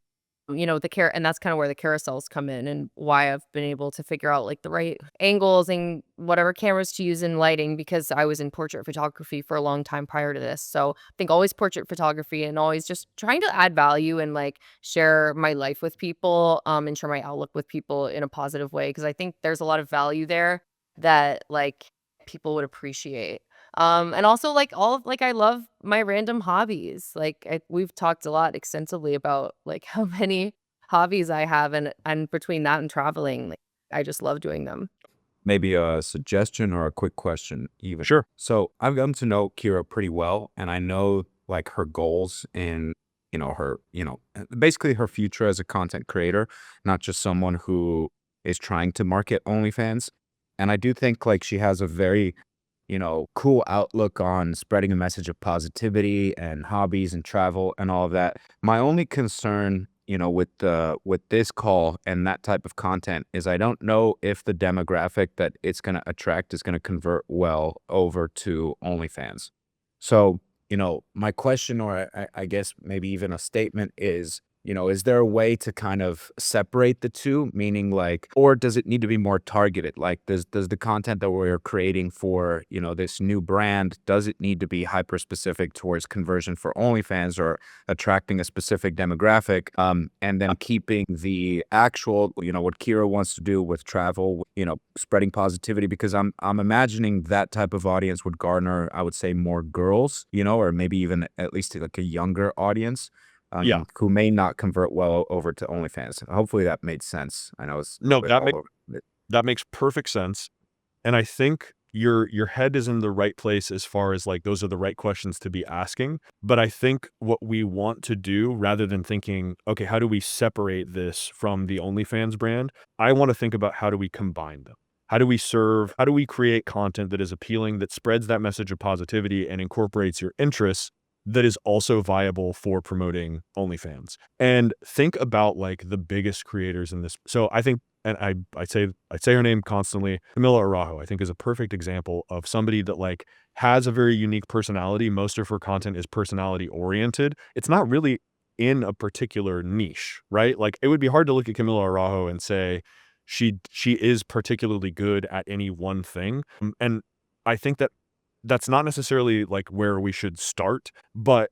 and that's kind of where the carousels come in, and why I've been able to figure out like the right angles and whatever cameras to use in lighting, because I was in portrait photography for a long time prior to this. So I think always portrait photography, and always just trying to add value and like share my life with people, and share my outlook with people in a positive way, because I think there's a lot of value there that like people would appreciate. And also like I love my random hobbies. Like, we've talked a lot extensively about like how many hobbies I have, and between that and traveling, like, I just love doing them. Maybe a suggestion or a quick question even. Sure. So I've gotten to know Kira pretty well, and I know like her goals and her, basically her future as a content creator, not just someone who is trying to market OnlyFans. And I do think like she has a very, cool outlook on spreading a message of positivity and hobbies and travel and all of that. My only concern, with this call and that type of content is I don't know if the demographic that it's going to attract is going to convert well over to OnlyFans. So, my question, or I guess maybe even a statement is, is there a way to kind of separate the two? Meaning like, or does it need to be more targeted? Like, does the content that we're creating for, this new brand, does it need to be hyper specific towards conversion for OnlyFans or attracting a specific demographic? And then keeping the actual, what Kira wants to do with travel, spreading positivity, because I'm imagining that type of audience would garner, I would say, more girls, or maybe even at least like a younger audience. Yeah. Who may not convert well over to OnlyFans. Hopefully that made sense. I know it's a No, bit that all makes over it. that makes perfect sense. And I think your head is in the right place as far as like those are the right questions to be asking. But I think what we want to do, rather than thinking, okay, how do we separate this from the OnlyFans brand? I want to think about how do we combine them? How do we create content that is appealing, that spreads that message of positivity and incorporates your interests, that is also viable for promoting OnlyFans? And think about like the biggest creators in this. So I think, and I say her name constantly, Camila Araujo, I think, is a perfect example of somebody that like has a very unique personality. Most of her content is personality oriented. It's not really in a particular niche, right? Like, it would be hard to look at Camila Araujo and say she is particularly good at any one thing. And I think that that's not necessarily like where we should start, but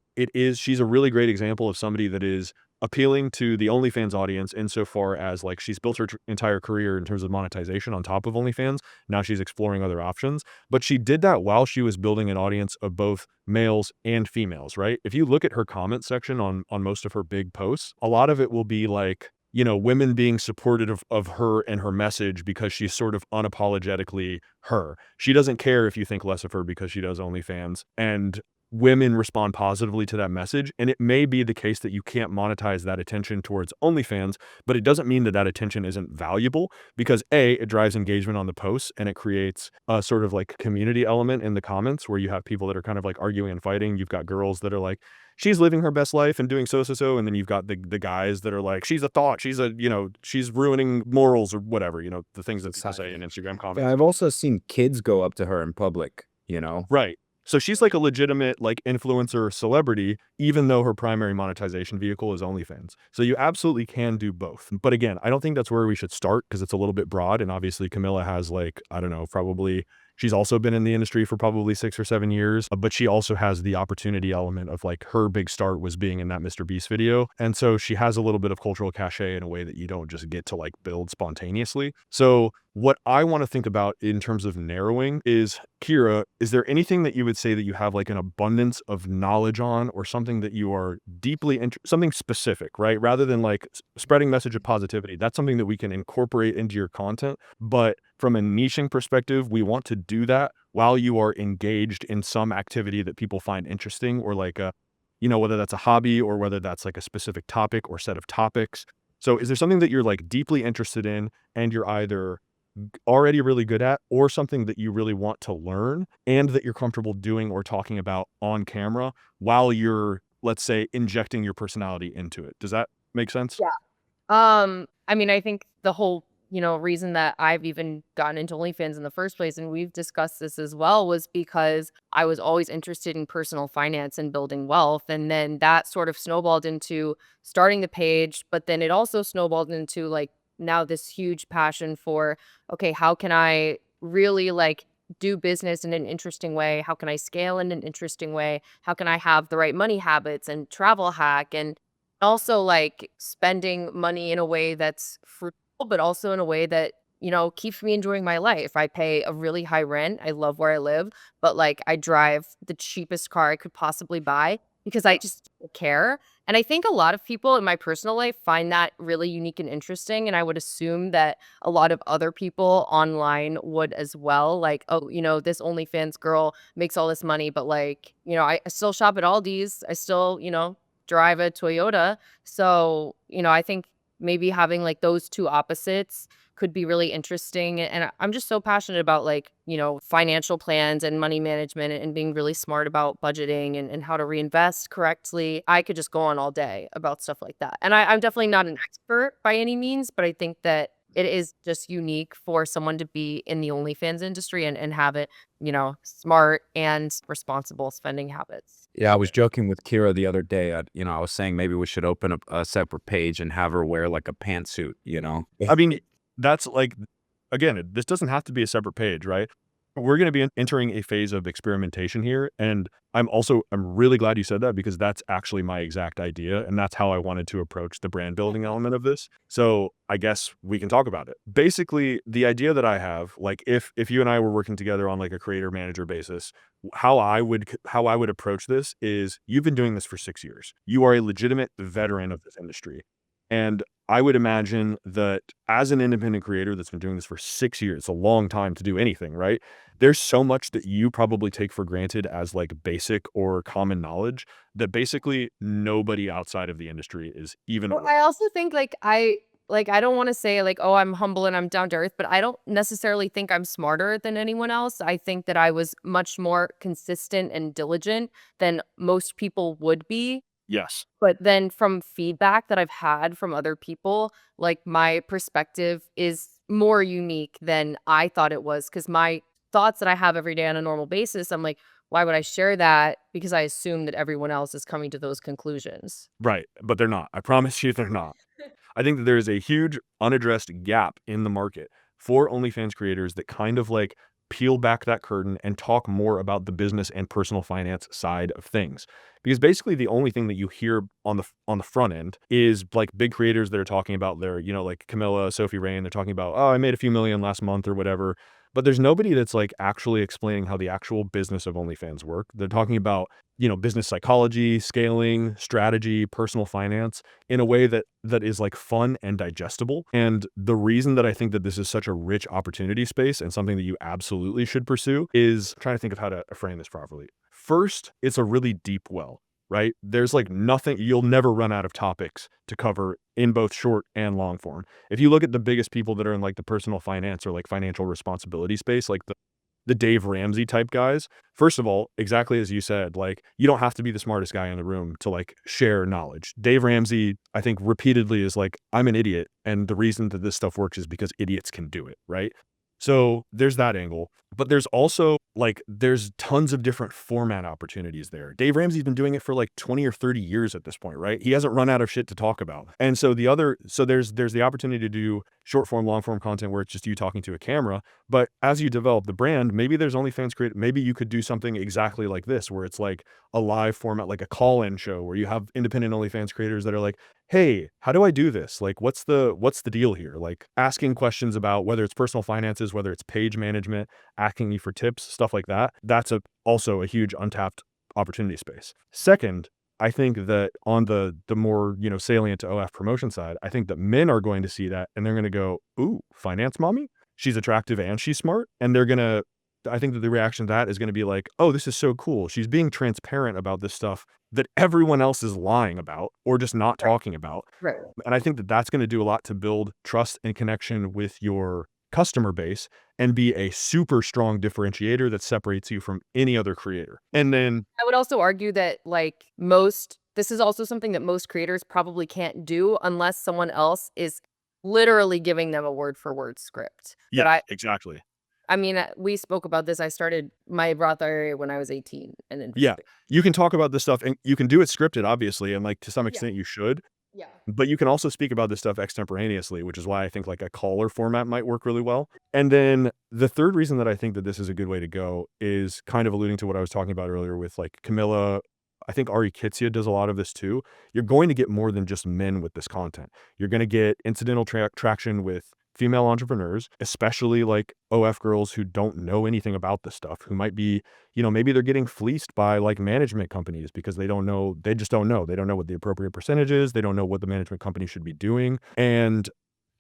she's a really great example of somebody that is appealing to the OnlyFans audience insofar as like she's built her entire career in terms of monetization on top of OnlyFans. Now she's exploring other options, but she did that while she was building an audience of both males and females, right? If you look at her comment section on most of her big posts, a lot of it will be like, women being supportive of her and her message because she's sort of unapologetically her. She doesn't care if you think less of her because she does OnlyFans. And women respond positively to that message. And it may be the case that you can't monetize that attention towards OnlyFans, but it doesn't mean that that attention isn't valuable because A, it drives engagement on the posts and it creates a sort of like community element in the comments where you have people that are kind of like arguing and fighting. You've got girls that are like, she's living her best life and doing so. And then you've got the guys that are like, she's a thought, she's ruining morals or whatever, the things that people say in Instagram comments. Yeah, I've also seen kids go up to her in public, Right. So she's like a legitimate like influencer celebrity, even though her primary monetization vehicle is OnlyFans. So you absolutely can do both. But again, I don't think that's where we should start because it's a little bit broad. And obviously Camilla has like, I don't know, probably she's also been in the industry for probably 6 or 7 years, but she also has the opportunity element of like her big start was being in that Mr. Beast video. And so she has a little bit of cultural cachet in a way that you don't just get to like build spontaneously. So what I want to think about in terms of narrowing is, Kira, is there anything that you would say that you have like an abundance of knowledge on or something that you are deeply something specific, right? Rather than like spreading message of positivity, that's something that we can incorporate into your content. But from a niching perspective, we want to do that while you are engaged in some activity that people find interesting or like whether that's a hobby or whether that's like a specific topic or set of topics. So is there something that you're like deeply interested in and you're either already really good at or something that you really want to learn and that you're comfortable doing or talking about on camera while you're, let's say, injecting your personality into it? Does that make sense? Yeah. I mean, I think the whole, reason that I've even gotten into OnlyFans in the first place, and we've discussed this as well, was because I was always interested in personal finance and building wealth. And then that sort of snowballed into starting the page, but then it also snowballed into like now this huge passion for, okay, how can I really like do business in an interesting way? How can I scale in an interesting way? How can I have the right money habits and travel hack and also like spending money in a way that's fruitful, but also in a way that, keeps me enjoying my life. I pay a really high rent. I love where I live, but like I drive the cheapest car I could possibly buy because I just don't care. And I think a lot of people in my personal life find that really unique and interesting. And I would assume that a lot of other people online would as well. Like, oh, this OnlyFans girl makes all this money, but like, I still shop at Aldi's. I still, drive a Toyota. So, I think maybe having like those two opposites could be really interesting. And I'm just so passionate about like, financial plans and money management and being really smart about budgeting and how to reinvest correctly. I could just go on all day about stuff like that. And I'm definitely not an expert by any means, but I think that it is just unique for someone to be in the OnlyFans industry and have it, smart and responsible spending habits. Yeah, I was joking with Kira the other day. I was saying maybe we should open up a separate page and have her wear like a pantsuit, I mean, that's like, again, this doesn't have to be a separate page, right? We're going to be entering a phase of experimentation here. And I'm really glad you said that because that's actually my exact idea. And that's how I wanted to approach the brand building element of this. So I guess we can talk about it. Basically, the idea that I have, like if you and I were working together on like a creator manager basis, how I would approach this is you've been doing this for 6 years. You are a legitimate veteran of this industry. And I would imagine that as an independent creator that's been doing this for 6 years, it's a long time to do anything, right? There's so much that you probably take for granted as like basic or common knowledge that basically nobody outside of the industry is even Well, aware. I also think I don't want to say like, oh, I'm humble and I'm down to earth, but I don't necessarily think I'm smarter than anyone else. I think that I was much more consistent and diligent than most people would be. Yes. But then from feedback that I've had from other people, like my perspective is more unique than I thought it was because my thoughts that I have every day on a normal basis, I'm like, why would I share that? Because I assume that everyone else is coming to those conclusions. Right. But they're not. I promise you they're not. I think that there is a huge unaddressed gap in the market for OnlyFans creators that kind of like peel back that curtain and talk more about the business and personal finance side of things. Because basically the only thing that you hear on the front end is like big creators that are talking about their, like Camilla, Sophie Rain, they're talking about, oh, I made a few million last month or whatever. but there's nobody that's like actually explaining how the actual business of OnlyFans work. They're talking about, business psychology, scaling, strategy, personal finance in a way that is like fun and digestible. And the reason that I think that this is such a rich opportunity space and something that you absolutely should pursue is I'm trying to think of how to frame this properly. First, it's a really deep well, right? There's like nothing, you'll never run out of topics to cover in both short and long form. If you look at the biggest people that are in like the personal finance or like financial responsibility space, like the Dave Ramsey type guys, first of all, exactly as you said, like you don't have to be the smartest guy in the room to like share knowledge. Dave Ramsey, I think repeatedly is like, I'm an idiot. And the reason that this stuff works is because idiots can do it, right? So there's that angle, but there's also like, there's tons of different format opportunities there. Dave Ramsey's been doing it for like 20 or 30 years at this point, right? He hasn't run out of shit to talk about. And so there's the opportunity to do short form, long form content where it's just you talking to a camera. But as you develop the brand, maybe there's OnlyFans creative. Maybe you could do something exactly like this, where it's like a live format, like a call-in show where you have independent OnlyFans creators that are like, hey, how do I do this? Like, what's the deal here? Like asking questions about whether it's personal finances, whether it's page management, asking you for tips, stuff like that. That's also a huge untapped opportunity space. Second, I think that on the more, salient to OF promotion side, I think that men are going to see that and they're going to go, ooh, finance mommy? She's attractive and she's smart. And I think that the reaction to that is going to be like, oh, this is so cool. She's being transparent about this stuff that everyone else is lying about or just not talking about. Right. And I think that that's going to do a lot to build trust and connection with your customer base and be a super strong differentiator that separates you from any other creator. And then I would also argue that this is also something that most creators probably can't do unless someone else is literally giving them a word for word script. exactly. I mean, we spoke about this. I started my broth area when I was 18 and then Yeah, you can talk about this stuff and you can do it scripted, obviously, and like to some extent you should. Yeah. But you can also speak about this stuff extemporaneously, which is why I think like a caller format might work really well. And then the third reason that I think that this is a good way to go is kind of alluding to what I was talking about earlier with like Camilla. I think Ari Kitsia does a lot of this too. You're going to get more than just men with this content. You're going to get incidental traction with female entrepreneurs, especially like OF girls who don't know anything about this stuff, who might be, maybe they're getting fleeced by like management companies because they just don't know. They don't know what the appropriate percentage is. They don't know what the management company should be doing. And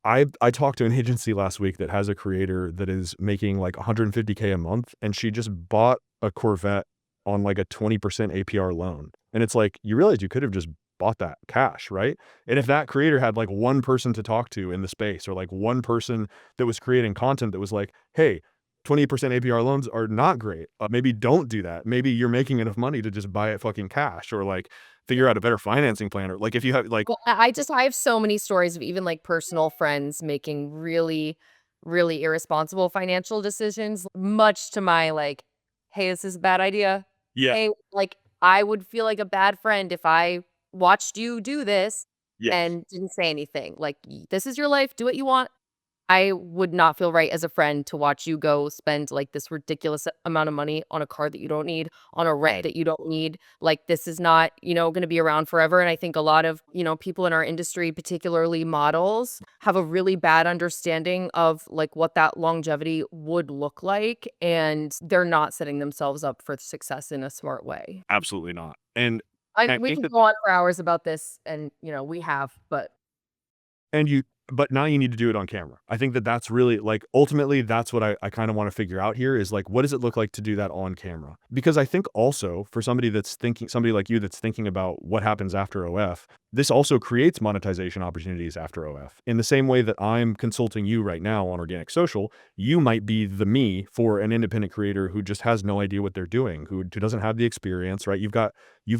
I talked to an agency last week that has a creator that is making like $150K a month, and she just bought a Corvette on like a 20% APR loan. And it's like, you realize you could have just bought that cash, right? And if that creator had like one person to talk to in the space, or like one person that was creating content that was like, hey, 20% APR loans are not great. Maybe don't do that. Maybe you're making enough money to just buy it fucking cash, or like figure out a better financing plan. Or like if you have like, Well, I have so many stories of even like personal friends making really, really irresponsible financial decisions, much to my like, hey, this is a bad idea. yeah, Hey, like I would feel like a bad friend if I watched you do this yeah, and didn't say anything. Like, this is your life. Do what you want. I would not feel right as a friend to watch you go spend like this ridiculous amount of money on a car that you don't need, on a rent that you don't need. Like, this is not, going to be around forever. And I think a lot of, people in our industry, particularly models, have a really bad understanding of like what that longevity would look like. And they're not setting themselves up for success in a smart way. absolutely not. And I We think can that, go on for hours about this, and we have, but but now you need to do it on camera. I think that that's really like, ultimately, that's what I kind of want to figure out here is like, what does it look like to do that on camera? Because I think also for somebody like you that's thinking about what happens after OF, this also creates monetization opportunities after OF. In the same way that I'm consulting you right now on organic social, you might be the me for an independent creator who just has no idea what they're doing, who doesn't have the experience, right? You've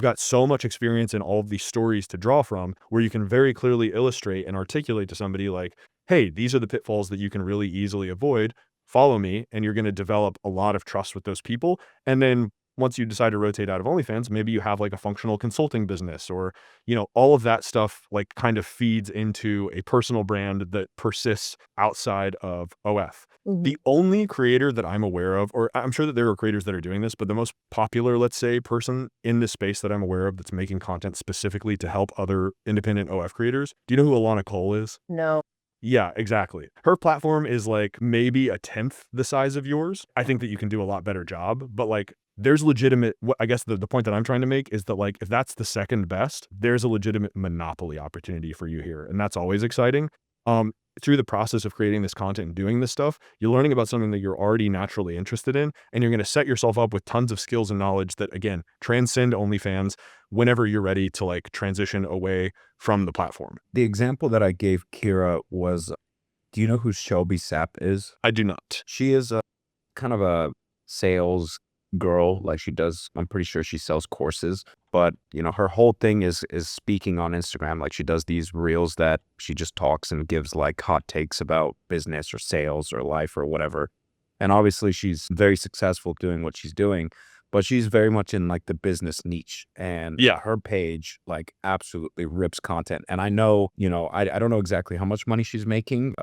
got so much experience in all of these stories to draw from, where you can very clearly illustrate and articulate to somebody like, hey, these are the pitfalls that you can really easily avoid. Follow me. And you're going to develop a lot of trust with those people. And then once you decide to rotate out of OnlyFans, maybe you have like a functional consulting business, or, all of that stuff like kind of feeds into a personal brand that persists outside of OF. The only creator that I'm aware of, or I'm sure that there are creators that are doing this, but the most popular, let's say, person in this space that I'm aware of that's making content specifically to help other independent OF creators. Do you know who Alana Cole is? no. Yeah, exactly. Her platform is like maybe a 10th the size of yours. I think that you can do a lot better job, but like there's legitimate, I guess the point that I'm trying to make is that like if that's the second best, there's a legitimate monopoly opportunity for you here. And that's always exciting. Through the process of creating this content and doing this stuff, you're learning about something that you're already naturally interested in, and you're going to set yourself up with tons of skills and knowledge that, again, transcend OnlyFans whenever you're ready to like transition away from the platform. The example that I gave Kira was, do you know who Shelby Sapp is? I do not. She is a kind of a sales girl. Like I'm pretty sure she sells courses, but you know, her whole thing is speaking on Instagram. Like she does these reels that she just talks and gives like hot takes about business or sales or life or whatever. And obviously she's very successful doing what she's doing, but she's very much in like the business niche, and Yeah. her page like absolutely rips content. And I know, you know, I don't know exactly how much money she's making,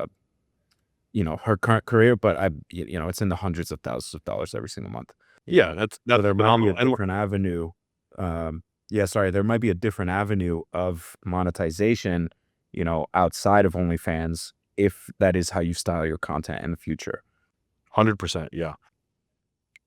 you know, her current career, but you know, it's in the hundreds of thousands of dollars every single month. Yeah, that's So there might be phenomenal. a And different avenue. There might be a different avenue of monetization, you know, outside of OnlyFans, if that is how you style your content in the future. 100%, yeah.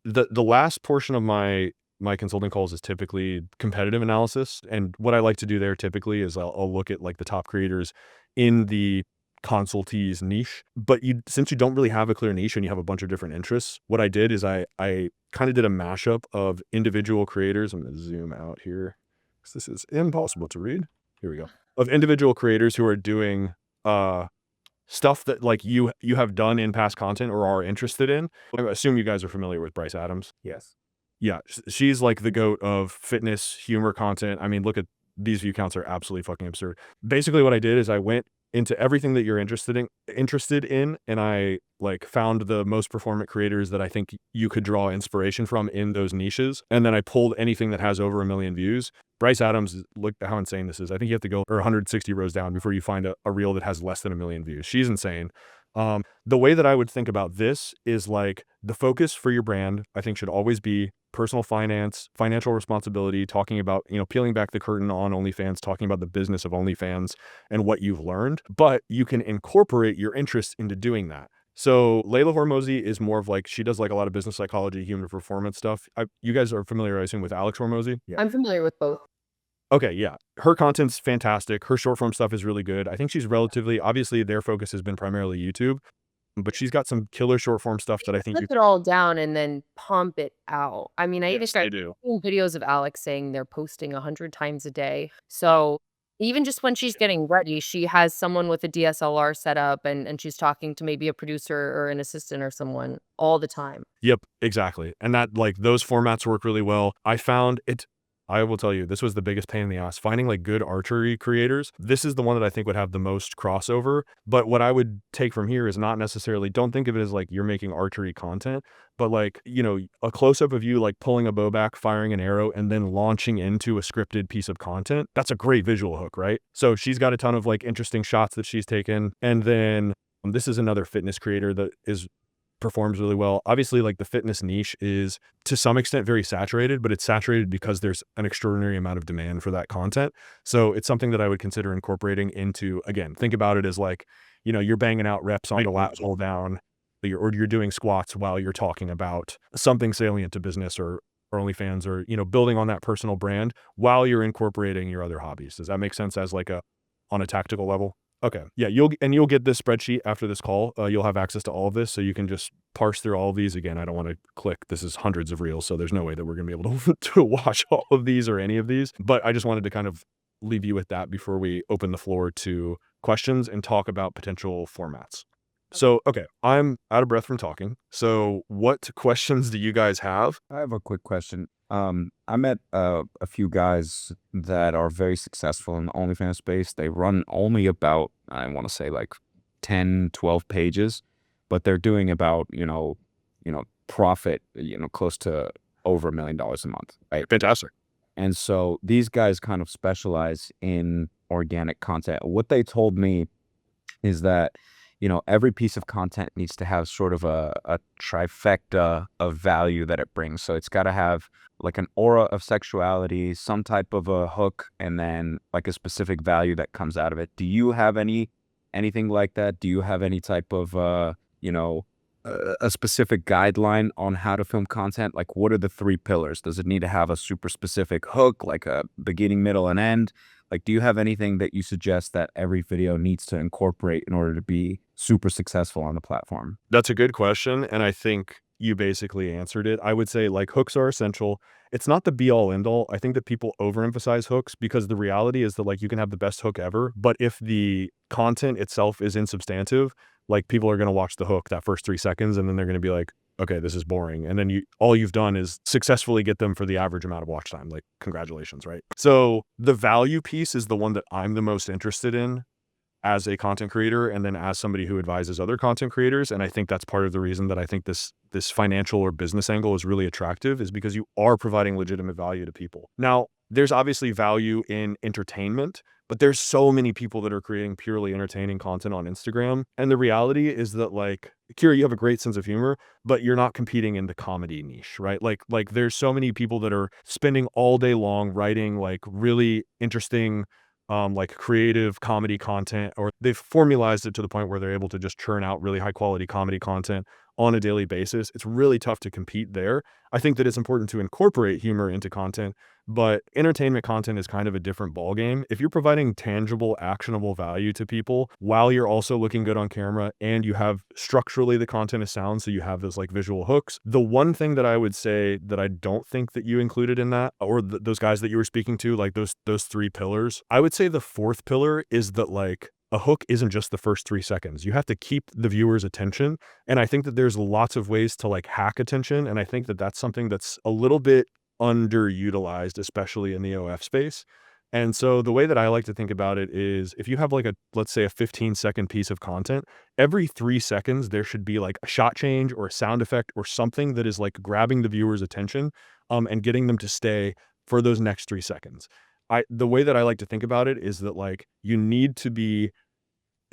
The last portion of my consulting calls is typically competitive analysis, and what I like to do there typically is I'll look at like the top creators in the consultees niche. But since you don't really have a clear niche and you have a bunch of different interests, what I did is I kind of did a mashup of individual creators. I'm going to zoom out here because this is impossible to read. Here we go. Of individual creators who are doing stuff that like you have done in past content or are interested in. I assume you guys are familiar with Bryce Adams. Yes. Yeah, she's like the GOAT of fitness humor content. I mean, look at these view counts are absolutely fucking absurd. Basically what I did is I went into everything that you're interested in, and I like found the most performant creators that I think you could draw inspiration from in those niches. And then I pulled anything that has over 1 million views. Bryce Adams, look at how insane this is. I think you have to go 160 rows down before you find a reel that has less than 1 million views. She's insane. The way that I would think about this is like the focus for your brand, I think should always be personal finance, financial responsibility, talking about, you know, peeling back the curtain on OnlyFans, talking about the business of OnlyFans and what you've learned, but you can incorporate your interests into doing that. So Layla Hormozy is more of like, she does like a lot of business psychology, human performance stuff. You guys are familiar, I assume, with Alex Hormozy? Yeah. I'm familiar with both. Okay, yeah. Her content's fantastic. Her short form stuff is really good. I think she's obviously their focus has been primarily YouTube, but she's got some killer short form stuff that I think Flip it all down and then pump it out. I mean, I even they started do. seeing videos of Alex saying they're posting 100 times a day. So even just when she's getting ready, she has someone with a DSLR set up and she's talking to maybe a producer or an assistant or someone all the time. Yep, exactly. And that like those formats work really well. I will tell you, this was the biggest pain in the ass. Finding like good archery creators. This is the one that I think would have the most crossover. But what I would take from here is not necessarily, don't think of it as like you're making archery content, but like, you know, a close up of you like pulling a bow back, firing an arrow, and then launching into a scripted piece of content. That's a great visual hook, right? So she's got a ton of like interesting shots that she's taken. And then this is another fitness creator that performs really well. Obviously, like the fitness niche is to some extent very saturated, but it's saturated because there's an extraordinary amount of demand for that content. So it's something that I would consider incorporating into, again, think about it as like, you know, you're banging out reps on the lat pull down, or you're doing squats while you're talking about something salient to business or OnlyFans, or, you know, building on that personal brand while you're incorporating your other hobbies. Does that make sense as like on a tactical level? Okay. Yeah. You'll get this spreadsheet after this call. You'll have access to all of this, so you can just parse through all of these. Again, I don't want to click. This is hundreds of reels, so there's no way that we're going to be able to watch all of these or any of these. But I just wanted to kind of leave you with that before we open the floor to questions and talk about potential formats. So, okay, I'm out of breath from talking. So what questions do you guys have? I have a quick question. I met a few guys that are very successful in the OnlyFans space. They run only about, I want to say like 10, 12 pages, but they're doing about, profit, close to over $1 million a month, right? Fantastic. And so these guys kind of specialize in organic content. What they told me is that, every piece of content needs to have sort of a trifecta of value that it brings. So it's got to have like an aura of sexuality, some type of a hook, and then like a specific value that comes out of it. Do you have any anything like that? Do you have any type of, a specific guideline on how to film content? Like, what are the 3 pillars? Does it need to have a super specific hook, like a beginning, middle, and end? Like, do you have anything that you suggest that every video needs to incorporate in order to be super successful on the platform? That's a good question, and I think you basically answered it. I would say, like, hooks are essential. It's not the be all end all. I think that people overemphasize hooks because the reality is that, like, you can have the best hook ever, but if the content itself is insubstantive, like, people are gonna watch the hook that first 3 seconds, and then they're gonna be like, "Okay, this is boring," and then all you've done is successfully get them for the average amount of watch time, like, congratulations, right? So, the value piece is the one that I'm the most interested in as a content creator and then as somebody who advises other content creators. And I think that's part of the reason that I think this financial or business angle is really attractive, is because you are providing legitimate value to people. Now, there's obviously value in entertainment, but there's so many people that are creating purely entertaining content on Instagram. And the reality is that, like, Kira, you have a great sense of humor, but you're not competing in the comedy niche, right? Like there's so many people that are spending all day long writing like really interesting like creative comedy content, or they've formalized it to the point where they're able to just churn out really high quality comedy content on a daily basis. It's really tough to compete there. I think that it's important to incorporate humor into content, but entertainment content is kind of a different ballgame. If you're providing tangible, actionable value to people while you're also looking good on camera and you have structurally the content is sound, so you have those like visual hooks. The one thing that I would say that I don't think that you included in that, or those guys that you were speaking to, like those 3 pillars, I would say the 4th pillar is that, like, a hook isn't just the first 3 seconds. You have to keep the viewer's attention. And I think that there's lots of ways to like hack attention. And I think that that's something that's a little bit underutilized, especially in the OF space. And so the way that I like to think about it is, if you have like let's say a 15-second piece of content, every 3 seconds, there should be like a shot change or a sound effect or something that is like grabbing the viewer's attention and getting them to stay for those next 3 seconds. The way that I like to think about it is that, like, you need to be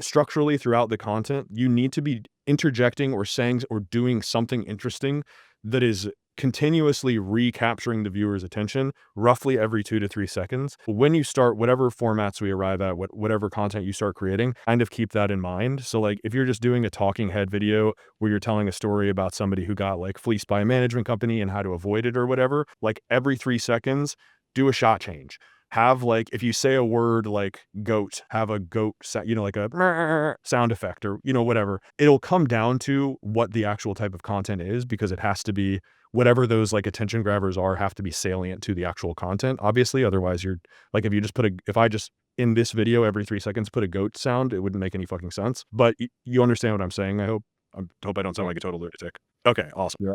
structurally throughout the content, you need to be interjecting or saying or doing something interesting that is continuously recapturing the viewer's attention roughly every 2 to 3 seconds. When you start whatever formats we arrive at, whatever content you start creating, kind of keep that in mind. So like if you're just doing a talking head video where you're telling a story about somebody who got like fleeced by a management company and how to avoid it or whatever, like every 3 seconds, do a shot change. Have, like, if you say a word like goat, have a goat, like a sound effect or, whatever. It'll come down to what the actual type of content is, because it has to be whatever those like attention grabbers are, have to be salient to the actual content. Obviously, otherwise you're like, if I just in this video every 3 seconds put a goat sound, it wouldn't make any fucking sense. But you understand what I'm saying. I hope I don't sound like a total lunatic. Okay, awesome. Yeah.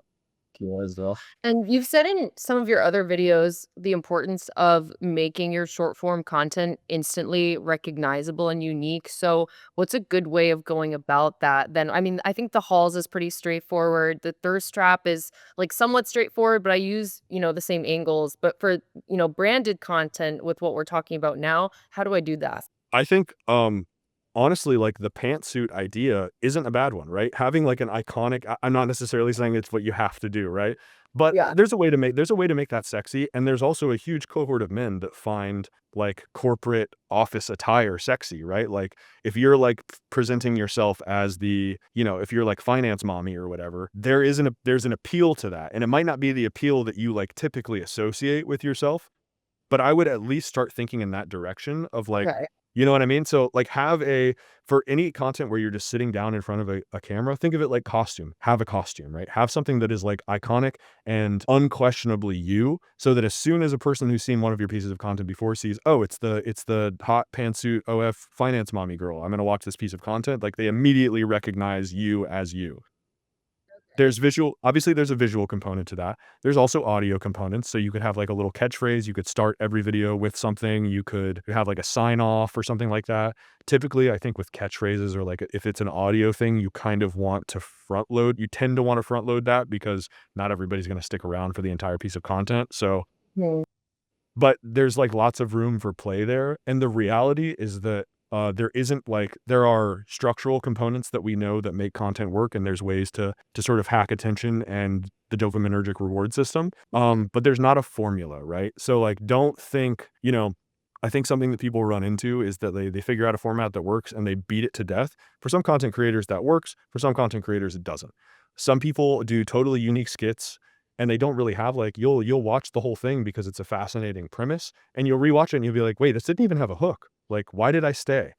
As well. And you've said in some of your other videos the importance of making your short form content instantly recognizable and unique. So, what's a good way of going about that then? I mean, I think the hauls is pretty straightforward. The thirst trap is like somewhat straightforward, but I use, the same angles. But for, branded content with what we're talking about now, how do I do that? I think honestly, like the pantsuit idea isn't a bad one, right? Having like an iconic, I'm not necessarily saying it's what you have to do, right? But Yeah. there's a way to make that sexy. And there's also a huge cohort of men that find like corporate office attire sexy, right? Like if you're like presenting yourself as if you're like finance mommy or whatever, there's an appeal to that. And it might not be the appeal that you like typically associate with yourself, but I would at least start thinking in that direction of like, Okay. you know what I mean? So like for any content where you're just sitting down in front of a camera, think of it like costume. Have a costume, right? Have something that is like iconic and unquestionably you, so that as soon as a person who's seen one of your pieces of content before sees, oh, it's the hot pantsuit OF finance mommy girl, I'm going to watch this piece of content, like they immediately recognize you as you. There's obviously there's a visual component to that. There's also audio components. So you could have like a little catchphrase. You could start every video with something. You could have like a sign off or something like that. Typically, I think with catchphrases, or like if it's an audio thing, you kind of want to you tend to want to front load that, because not everybody's going to stick around for the entire piece of content. So, Hmm. but there's like lots of room for play there. And the reality is that there are structural components that we know that make content work, and there's ways to sort of hack attention and the dopaminergic reward system. But there's not a formula, right? So like, don't think, I think something that people run into is that they figure out a format that works and they beat it to death. For some content creators that works, for some content creators it doesn't. Some people do totally unique skits and they don't really have like, you'll watch the whole thing because it's a fascinating premise and you'll rewatch it and you'll be like, wait, this didn't even have a hook. Like, why did I stay?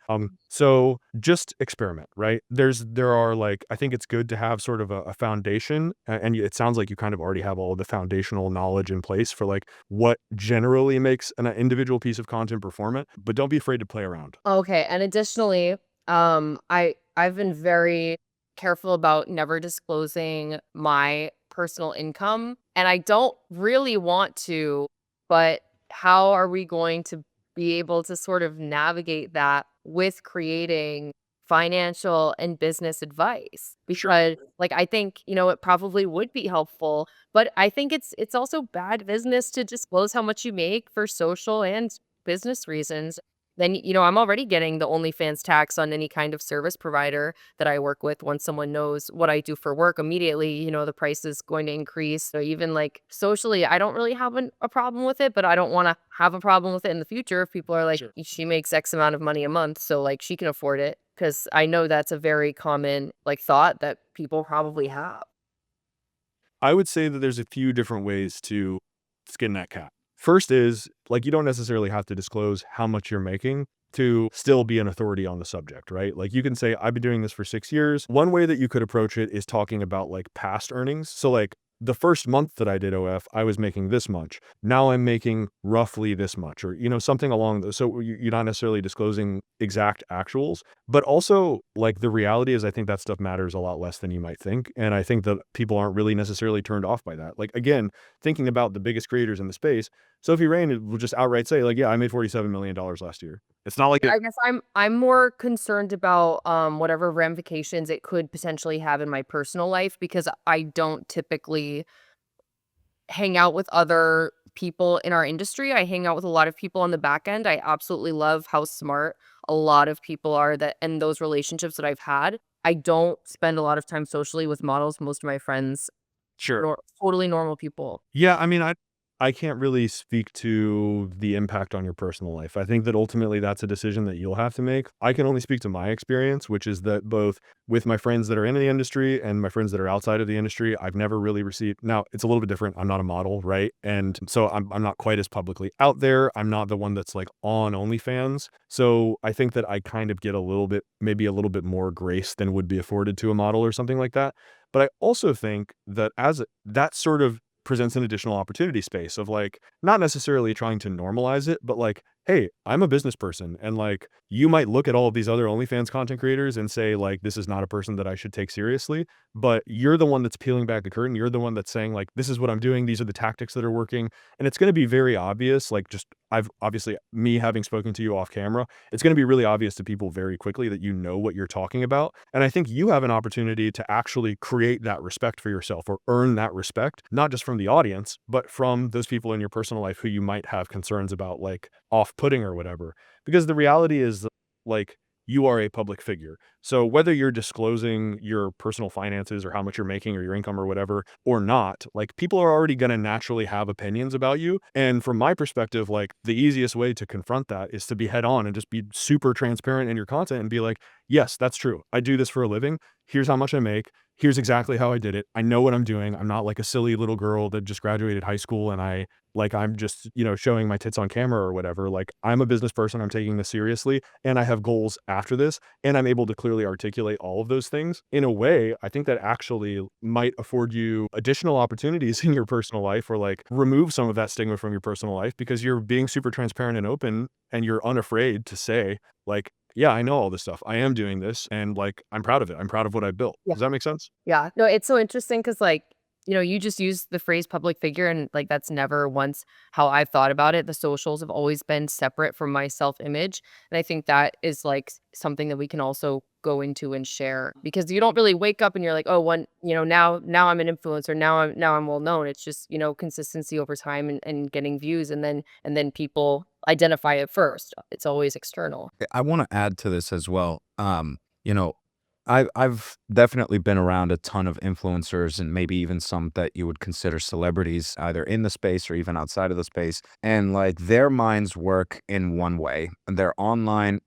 So just experiment, right? There are like, I think it's good to have sort of a foundation, and it sounds like you kind of already have all of the foundational knowledge in place for like what generally makes an individual piece of content performant, but don't be afraid to play around. Okay, and additionally, I've been very careful about never disclosing my personal income, and I don't really want to, but how are we going to be able to sort of navigate that with creating financial and business advice? Sure. Because like I think, it probably would be helpful, but I think it's also bad business to disclose how much you make for social and business reasons. Then, I'm already getting the OnlyFans tax on any kind of service provider that I work with. Once someone knows what I do for work, immediately, the price is going to increase. So even like socially, I don't really have a problem with it, but I don't want to have a problem with it in the future if people are like, Sure. she makes X amount of money a month, so like she can afford it. Because I know that's a very common like thought that people probably have. I would say that there's a few different ways to skin that cat. First is, like, you don't necessarily have to disclose how much you're making to still be an authority on the subject, right? Like, you can say, I've been doing this for 6 years. One way that you could approach it is talking about like past earnings. So like the first month that I did OF, I was making this much. Now I'm making roughly this much, or, something along those. So you're not necessarily disclosing exact actuals, but also like the reality is I think that stuff matters a lot less than you might think. And I think that people aren't really necessarily turned off by that. Like, again, thinking about the biggest creators in the space, Sophie Rain will just outright say like, yeah, I made $47 million last year. It's not like I guess I'm more concerned about whatever ramifications it could potentially have in my personal life because I don't typically hang out with other people in our industry. I hang out with a lot of people on the back end. I absolutely love how smart a lot of people are that and those relationships that I've had. I don't spend a lot of time socially with models. Most of my friends sure. totally normal people. Yeah, I mean, I can't really speak to the impact on your personal life. I think that ultimately that's a decision that you'll have to make. I can only speak to my experience, which is that both with my friends that are in the industry and my friends that are outside of the industry, I've never really received. Now, it's a little bit different. I'm not a model, right? And so I'm not quite as publicly out there. I'm not the one that's like on OnlyFans. So I think that I kind of get maybe a little bit more grace than would be afforded to a model or something like that. But I also think that that sort of presents an additional opportunity space of like, not necessarily trying to normalize it, but like, hey, I'm a business person. And like, you might look at all of these other OnlyFans content creators and say like, this is not a person that I should take seriously, but you're the one that's peeling back the curtain. You're the one that's saying like, this is what I'm doing. These are the tactics that are working. And it's going to be very obvious. Like I've obviously me having spoken to you off camera, it's going to be really obvious to people very quickly that you know what you're talking about. And I think you have an opportunity to actually create that respect for yourself or earn that respect, not just from the audience, but from those people in your personal life who you might have concerns about like off-putting or whatever. Because the reality is like you are a public figure. So whether you're disclosing your personal finances or how much you're making or your income or whatever or not, like people are already going to naturally have opinions about you. And from my perspective, like the easiest way to confront that is to be head on and just be super transparent in your content and be like, yes, that's true. I do this for a living. Here's how much I make. Here's exactly how I did it. I know what I'm doing. I'm not like a silly little girl that just graduated high school and I'm just, showing my tits on camera or whatever. Like I'm a business person. I'm taking this seriously and I have goals after this and I'm able to clearly articulate all of those things. In a way, I think that actually might afford you additional opportunities in your personal life or like remove some of that stigma from your personal life because you're being super transparent and open and you're unafraid to say like, yeah, I know all this stuff. I am doing this and like, I'm proud of it. I'm proud of what I built. Yeah. Does that make sense? Yeah. No, it's so interesting because, like, you just use the phrase public figure, and like that's never once how I've thought about it. The socials have always been separate from my self image. And I think that is like something that we can also go into and share because you don't really wake up and you're like, oh, now I'm an influencer. Now I'm well known. It's just, consistency over time and getting views and then people identify it first. It's always external. I want to add to this as well. You know, I've definitely been around a ton of influencers and maybe even some that you would consider celebrities, either in the space or even outside of the space. And like their minds work in one way. They're online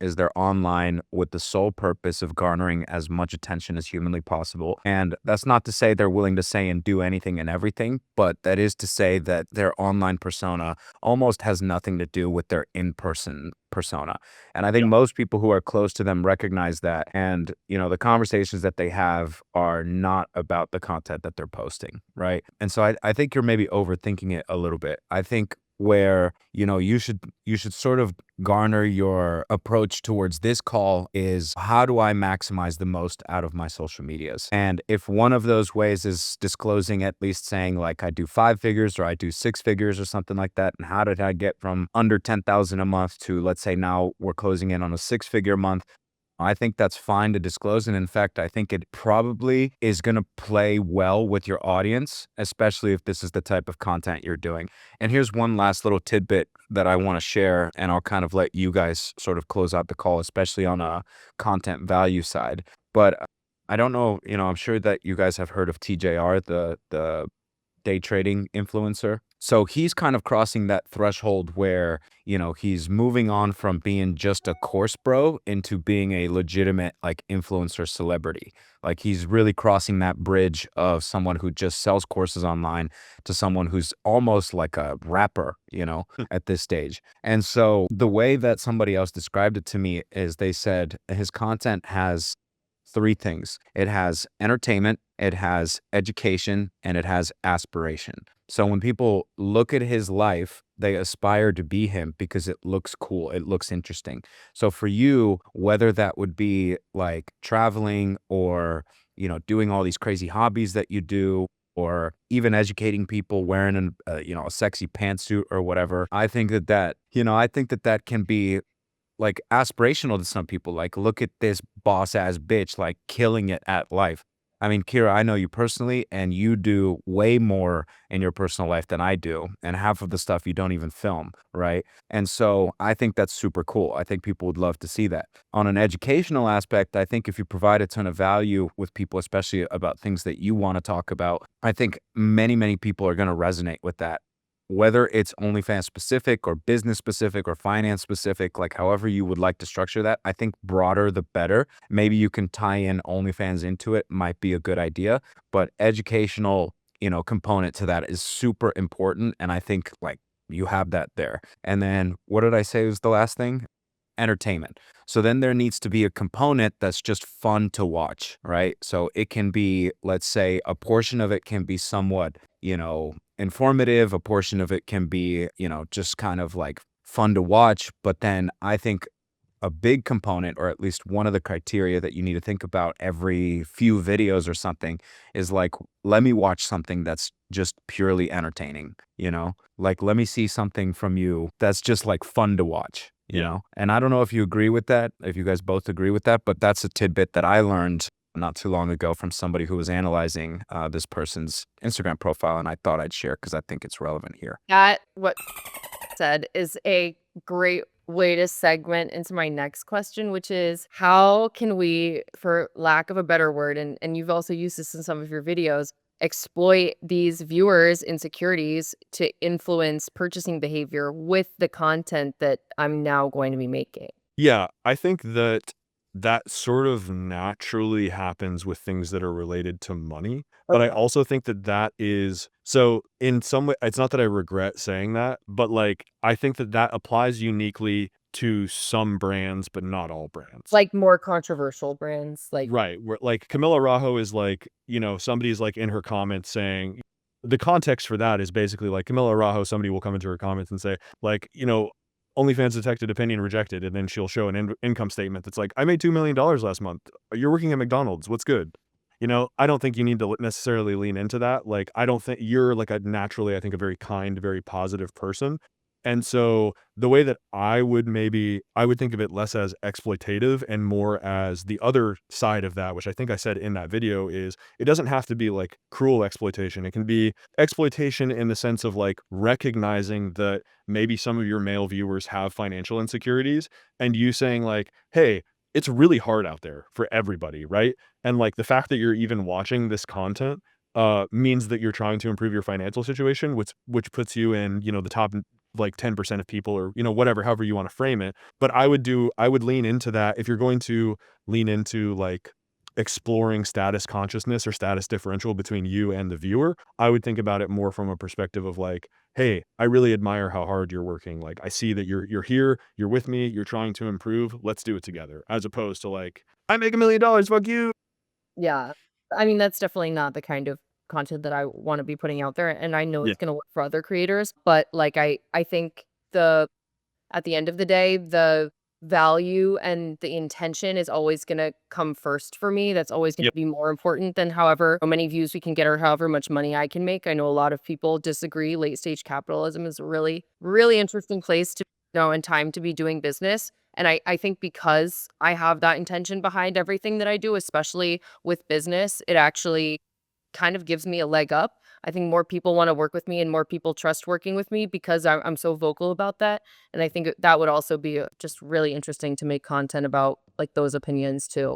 with the sole purpose of garnering as much attention as humanly possible. And that's not to say they're willing to say and do anything and everything, but that is to say that their online persona almost has nothing to do with their in-person persona. And I think Yeah. most people who are close to them recognize that. And, the conversations that they have are not about the content that they're posting, right? And so I think you're maybe overthinking it a little bit. I think where, you should sort of garner your approach towards this call is, how do I maximize the most out of my social medias? And if one of those ways is disclosing, at least saying like I do 5 figures or I do 6 figures or something like that, and how did I get from under 10,000 a month to, let's say now we're closing in on a 6 figure month, I think that's fine to disclose. And in fact, I think it probably is going to play well with your audience, especially if this is the type of content you're doing. And here's one last little tidbit that I want to share, and I'll kind of let you guys sort of close out the call, especially on a content value side. But I don't know, I'm sure that you guys have heard of TJR, the day trading influencer. So he's kind of crossing that threshold where, he's moving on from being just a course bro into being a legitimate like influencer celebrity. Like he's really crossing that bridge of someone who just sells courses online to someone who's almost like a rapper, at this stage. And so the way that somebody else described it to me is, they said his content has three things. It has entertainment, it has education, and it has aspiration. So when people look at his life, they aspire to be him because it looks cool, it looks interesting. So for you, whether that would be like traveling or, doing all these crazy hobbies that you do, or even educating people wearing a sexy pantsuit or whatever, I think that can be like aspirational to some people. Like, look at this boss ass bitch, like killing it at life. I mean, Kira, I know you personally, and you do way more in your personal life than I do. And half of the stuff you don't even film, right? And so I think that's super cool. I think people would love to see that. On an educational aspect, I think if you provide a ton of value with people, especially about things that you want to talk about, I think many, many people are going to resonate with that. Whether it's OnlyFans specific or business specific or finance specific, like however you would like to structure that, I think broader the better. Maybe you can tie in OnlyFans into it, might be a good idea, but educational, component to that is super important. And I think like you have that there. And then what did I say was the last thing? Entertainment. So then there needs to be a component that's just fun to watch, right? So it can be, let's say, a portion of it can be somewhat, informative. A portion of it can be, just kind of like fun to watch. But then I think a big component, or at least one of the criteria that you need to think about every few videos or something, is like, let me watch something that's just purely entertaining, like, let me see something from you that's just like fun to watch, And I don't know if you agree with that, if you guys both agree with that, but that's a tidbit that I learned not too long ago from somebody who was analyzing this person's Instagram profile, and I thought I'd share because I think it's relevant here. That what said is a great way to segment into my next question, which is, how can we, for lack of a better word, and you've also used this in some of your videos, exploit these viewers' insecurities to influence purchasing behavior with the content that I'm now going to be making? Yeah, I think that sort of naturally happens with things that are related to money. But I Okay. also think that is so, in some way, it's not that I regret saying that, but like I think that applies uniquely to some brands, but not all brands. Like more controversial brands, like Right. Where like Camila Rajo is like, somebody's like in her comments saying, the context for that is basically like Camila Rajo, somebody will come into her comments and say, like, OnlyFans detected opinion rejected. And then she'll show an income statement that's like, I made $2 million last month. You're working at McDonald's. What's good? I don't think you need to necessarily lean into that. Like, I don't think you're like naturally, I think, a very kind, very positive person. And so the way that I would think of it less as exploitative and more as the other side of that, which I think I said in that video, is it doesn't have to be like cruel exploitation. It can be exploitation in the sense of like recognizing that maybe some of your male viewers have financial insecurities, and you saying like, hey, it's really hard out there for everybody, right? And like the fact that you're even watching this content means that you're trying to improve your financial situation, which puts you in, the top like 10% of people, or, whatever, however you want to frame it. But I would lean into that. If you're going to lean into like exploring status consciousness or status differential between you and the viewer, I would think about it more from a perspective of like, hey, I really admire how hard you're working. Like, I see that you're here, you're with me, you're trying to improve. Let's do it together. As opposed to like, I make $1 million, fuck you. Yeah. I mean, that's definitely not the kind of content that I want to be putting out there. And I know Yeah. it's going to work for other creators, but like, I think at the end of the day, the value and the intention is always going to come first for me. That's always going to Yep. be more important than however many views we can get or however much money I can make. I know a lot of people disagree. Late stage capitalism is a really, really interesting place to and time to be doing business. And I think because I have that intention behind everything that I do, especially with business, it actually kind of gives me a leg up. I think more people want to work with me and more people trust working with me because I'm so vocal about that. And I think that would also be just really interesting to make content about like those opinions too.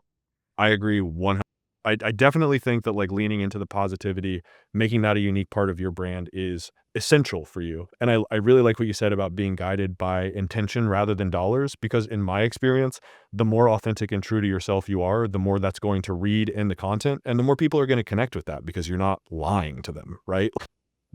I agree 100. I definitely think that like leaning into the positivity, making that a unique part of your brand is essential for you. And I really like what you said about being guided by intention rather than dollars, because in my experience, the more authentic and true to yourself you are, the more that's going to read in the content and the more people are going to connect with that because you're not lying to them, right?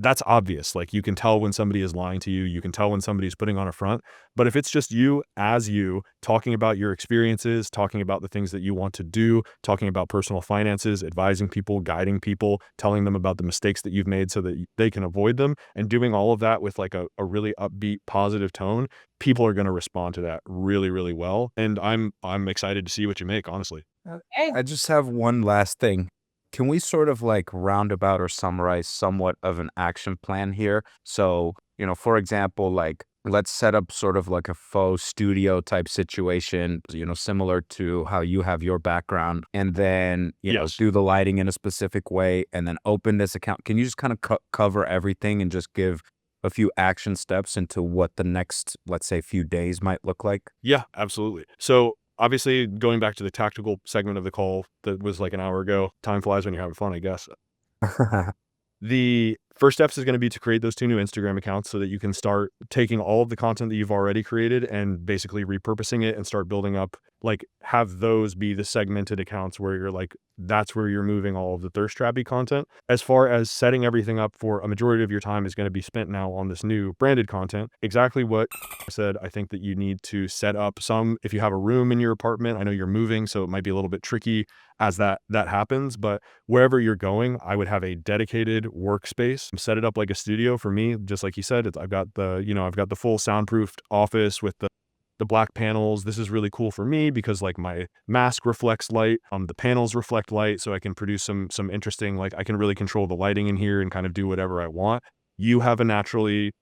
That's obvious. Like, you can tell when somebody is lying to you. You can tell when somebody's putting on a front. But if it's just you as you talking about your experiences, talking about the things that you want to do, talking about personal finances, advising people, guiding people, telling them about the mistakes that you've made so that they can avoid them, and doing all of that with like a really upbeat, positive tone, people are going to respond to that really, really well. And I'm excited to see what you make, honestly. Okay. I just have one last thing. Can we sort of like roundabout or summarize somewhat of an action plan here? So, for example, like let's set up sort of like a faux studio type situation, similar to how you have your background, and then, Yes. do the lighting in a specific way and then open this account. Can you just kind of cover everything and just give a few action steps into what the next, let's say, few days might look like? Yeah, absolutely. So obviously, going back to the tactical segment of the call that was like an hour ago, time flies when you're having fun, I guess. The first steps is going to be to create those 2 new Instagram accounts so that you can start taking all of the content that you've already created and basically repurposing it and start building up, like have those be the segmented accounts where you're like, that's where you're moving all of the thirst trappy content. As far as setting everything up for a majority of your time is going to be spent now on this new branded content. Exactly what I said. I think that you need to set up if you have a room in your apartment, I know you're moving, so it might be a little bit tricky as that happens, but wherever you're going, I would have a dedicated workspace, set it up like a studio. For me, just like you said, I've got the full soundproofed office with the black panels. This is really cool for me because like my mask reflects light, the panels reflect light, so I can produce some interesting, like I can really control the lighting in here and kind of do whatever I want. You have a naturally,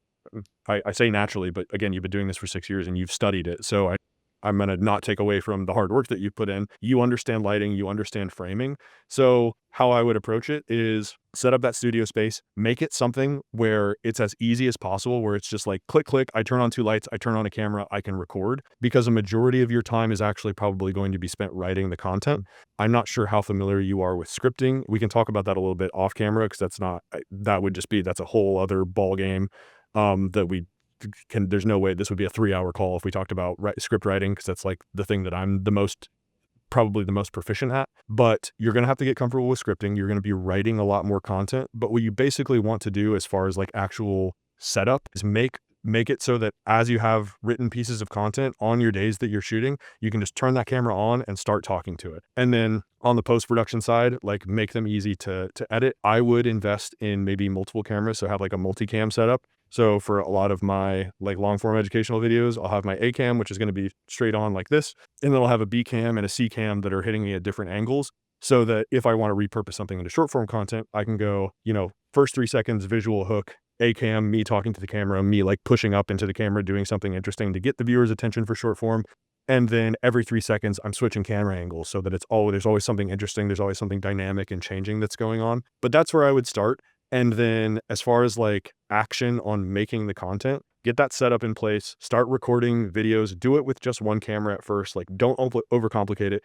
I say naturally, but again, you've been doing this for 6 years and you've studied it. So I'm going to not take away from the hard work that you put in. You understand lighting, you understand framing. So how I would approach it is set up that studio space, make it something where it's as easy as possible, where it's just like click, click, I turn on 2 lights, I turn on a camera, I can record, because a majority of your time is actually probably going to be spent writing the content. I'm not sure how familiar you are with scripting. We can talk about that a little bit off camera, because that's a whole other ball game that we there's no way this would be a 3-hour call if we talked about script writing, because that's like the thing that I'm probably the most proficient at. But you're going to have to get comfortable with scripting. You're going to be writing a lot more content. But what you basically want to do as far as like actual setup is make it so that as you have written pieces of content on your days that you're shooting, you can just turn that camera on and start talking to it. And then on the post-production side, like make them easy to edit. I would invest in maybe multiple cameras, so have like a multicam setup. So for a lot of my like long form educational videos, I'll have my A cam, which is going to be straight on like this. And then I'll have a B cam and a C cam that are hitting me at different angles, so that if I want to repurpose something into short form content, I can go, first 3 seconds visual hook, A cam, me talking to the camera, me like pushing up into the camera, doing something interesting to get the viewer's attention for short form. And then every 3 seconds, I'm switching camera angles so that there's always something interesting. There's always something dynamic and changing that's going on. But that's where I would start. And then as far as like action on making the content, get that set up in place, start recording videos, do it with just one camera at first. Like, don't overcomplicate it.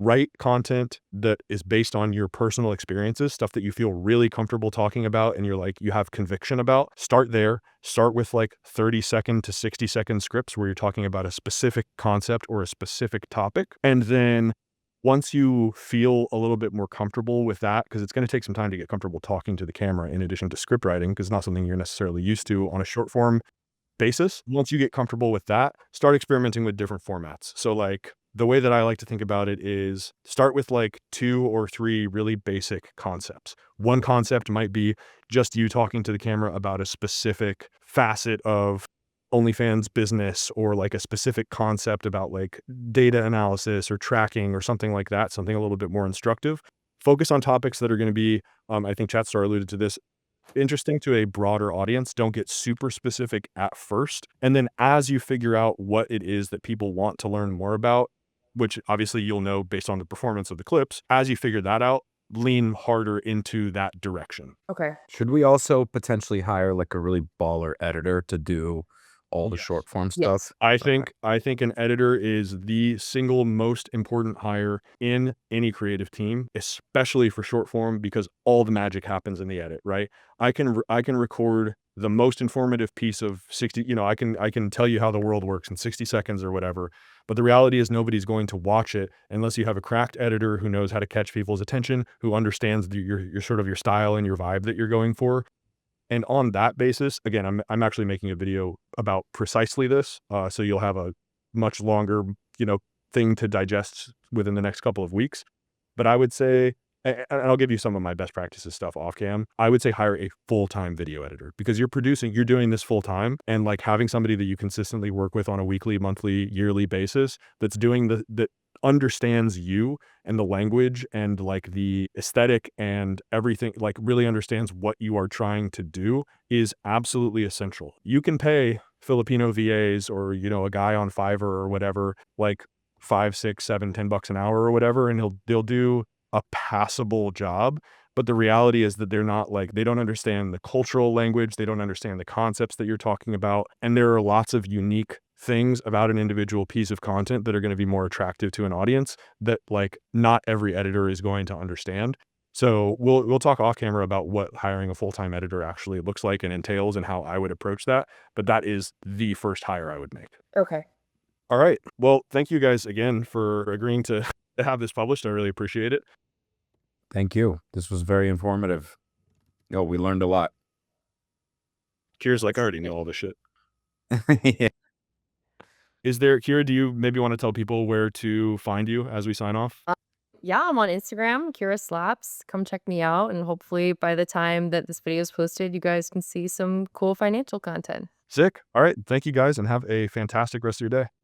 Write content that is based on your personal experiences, stuff that you feel really comfortable talking about and you're like, you have conviction about. Start there. Start with like 30-second to 60-second scripts where you're talking about a specific concept or a specific topic. And then once you feel a little bit more comfortable with that, because it's going to take some time to get comfortable talking to the camera in addition to script writing, because it's not something you're necessarily used to on a short form basis. Once you get comfortable with that, start experimenting with different formats. So like, the way that I like to think about it is start with like 2 or 3 really basic concepts. One concept might be just you talking to the camera about a specific facet of OnlyFans business, or like a specific concept about like data analysis or tracking or something like that, something a little bit more instructive. Focus on topics that are going to be, I think Chatstar alluded to this, interesting to a broader audience. Don't get super specific at first. And then as you figure out what it is that people want to learn more about, which obviously you'll know based on the performance of the clips, as you figure that out, lean harder into that direction. Okay. Should we also potentially hire like a really baller editor to do all the Yes. short form Yes. stuff? I think an editor is the single most important hire in any creative team, especially for short form, because all the magic happens in the edit, right? I can record the most informative piece of 60, I can tell you how the world works in 60 seconds or whatever. But the reality is nobody's going to watch it unless you have a cracked editor who knows how to catch people's attention, who understands your sort of your style and your vibe that you're going for. And on that basis, again, I'm actually making a video about precisely this. So you'll have a much longer, thing to digest within the next couple of weeks. But I would say, and I'll give you some of my best practices stuff off cam, I would say hire a full-time video editor, because you're doing this full time, and like having somebody that you consistently work with on a weekly, monthly, yearly basis that's doing that understands you and the language and like the aesthetic and everything, like really understands what you are trying to do, is absolutely essential. You can pay Filipino VAs or, a guy on Fiverr or whatever, like $5, $6, $7, $10 an hour or whatever, and they'll do a passable job. But the reality is that they don't understand the cultural language. They don't understand the concepts that you're talking about. And there are lots of unique things about an individual piece of content that are going to be more attractive to an audience that like not every editor is going to understand. So we'll talk off camera about what hiring a full-time editor actually looks like and entails and how I would approach that. But that is the first hire I would make. Okay. All right. Well, thank you guys again for agreeing to have this published. I really appreciate it. Thank you. This was very informative. We learned a lot. Kira's like, I already know all this shit. Yeah. Kira, do you maybe want to tell people where to find you as we sign off? Yeah, I'm on Instagram, Kira Slaps. Come check me out, and hopefully by the time that this video is posted, you guys can see some cool financial content. Sick. All right. Thank you guys, and have a fantastic rest of your day.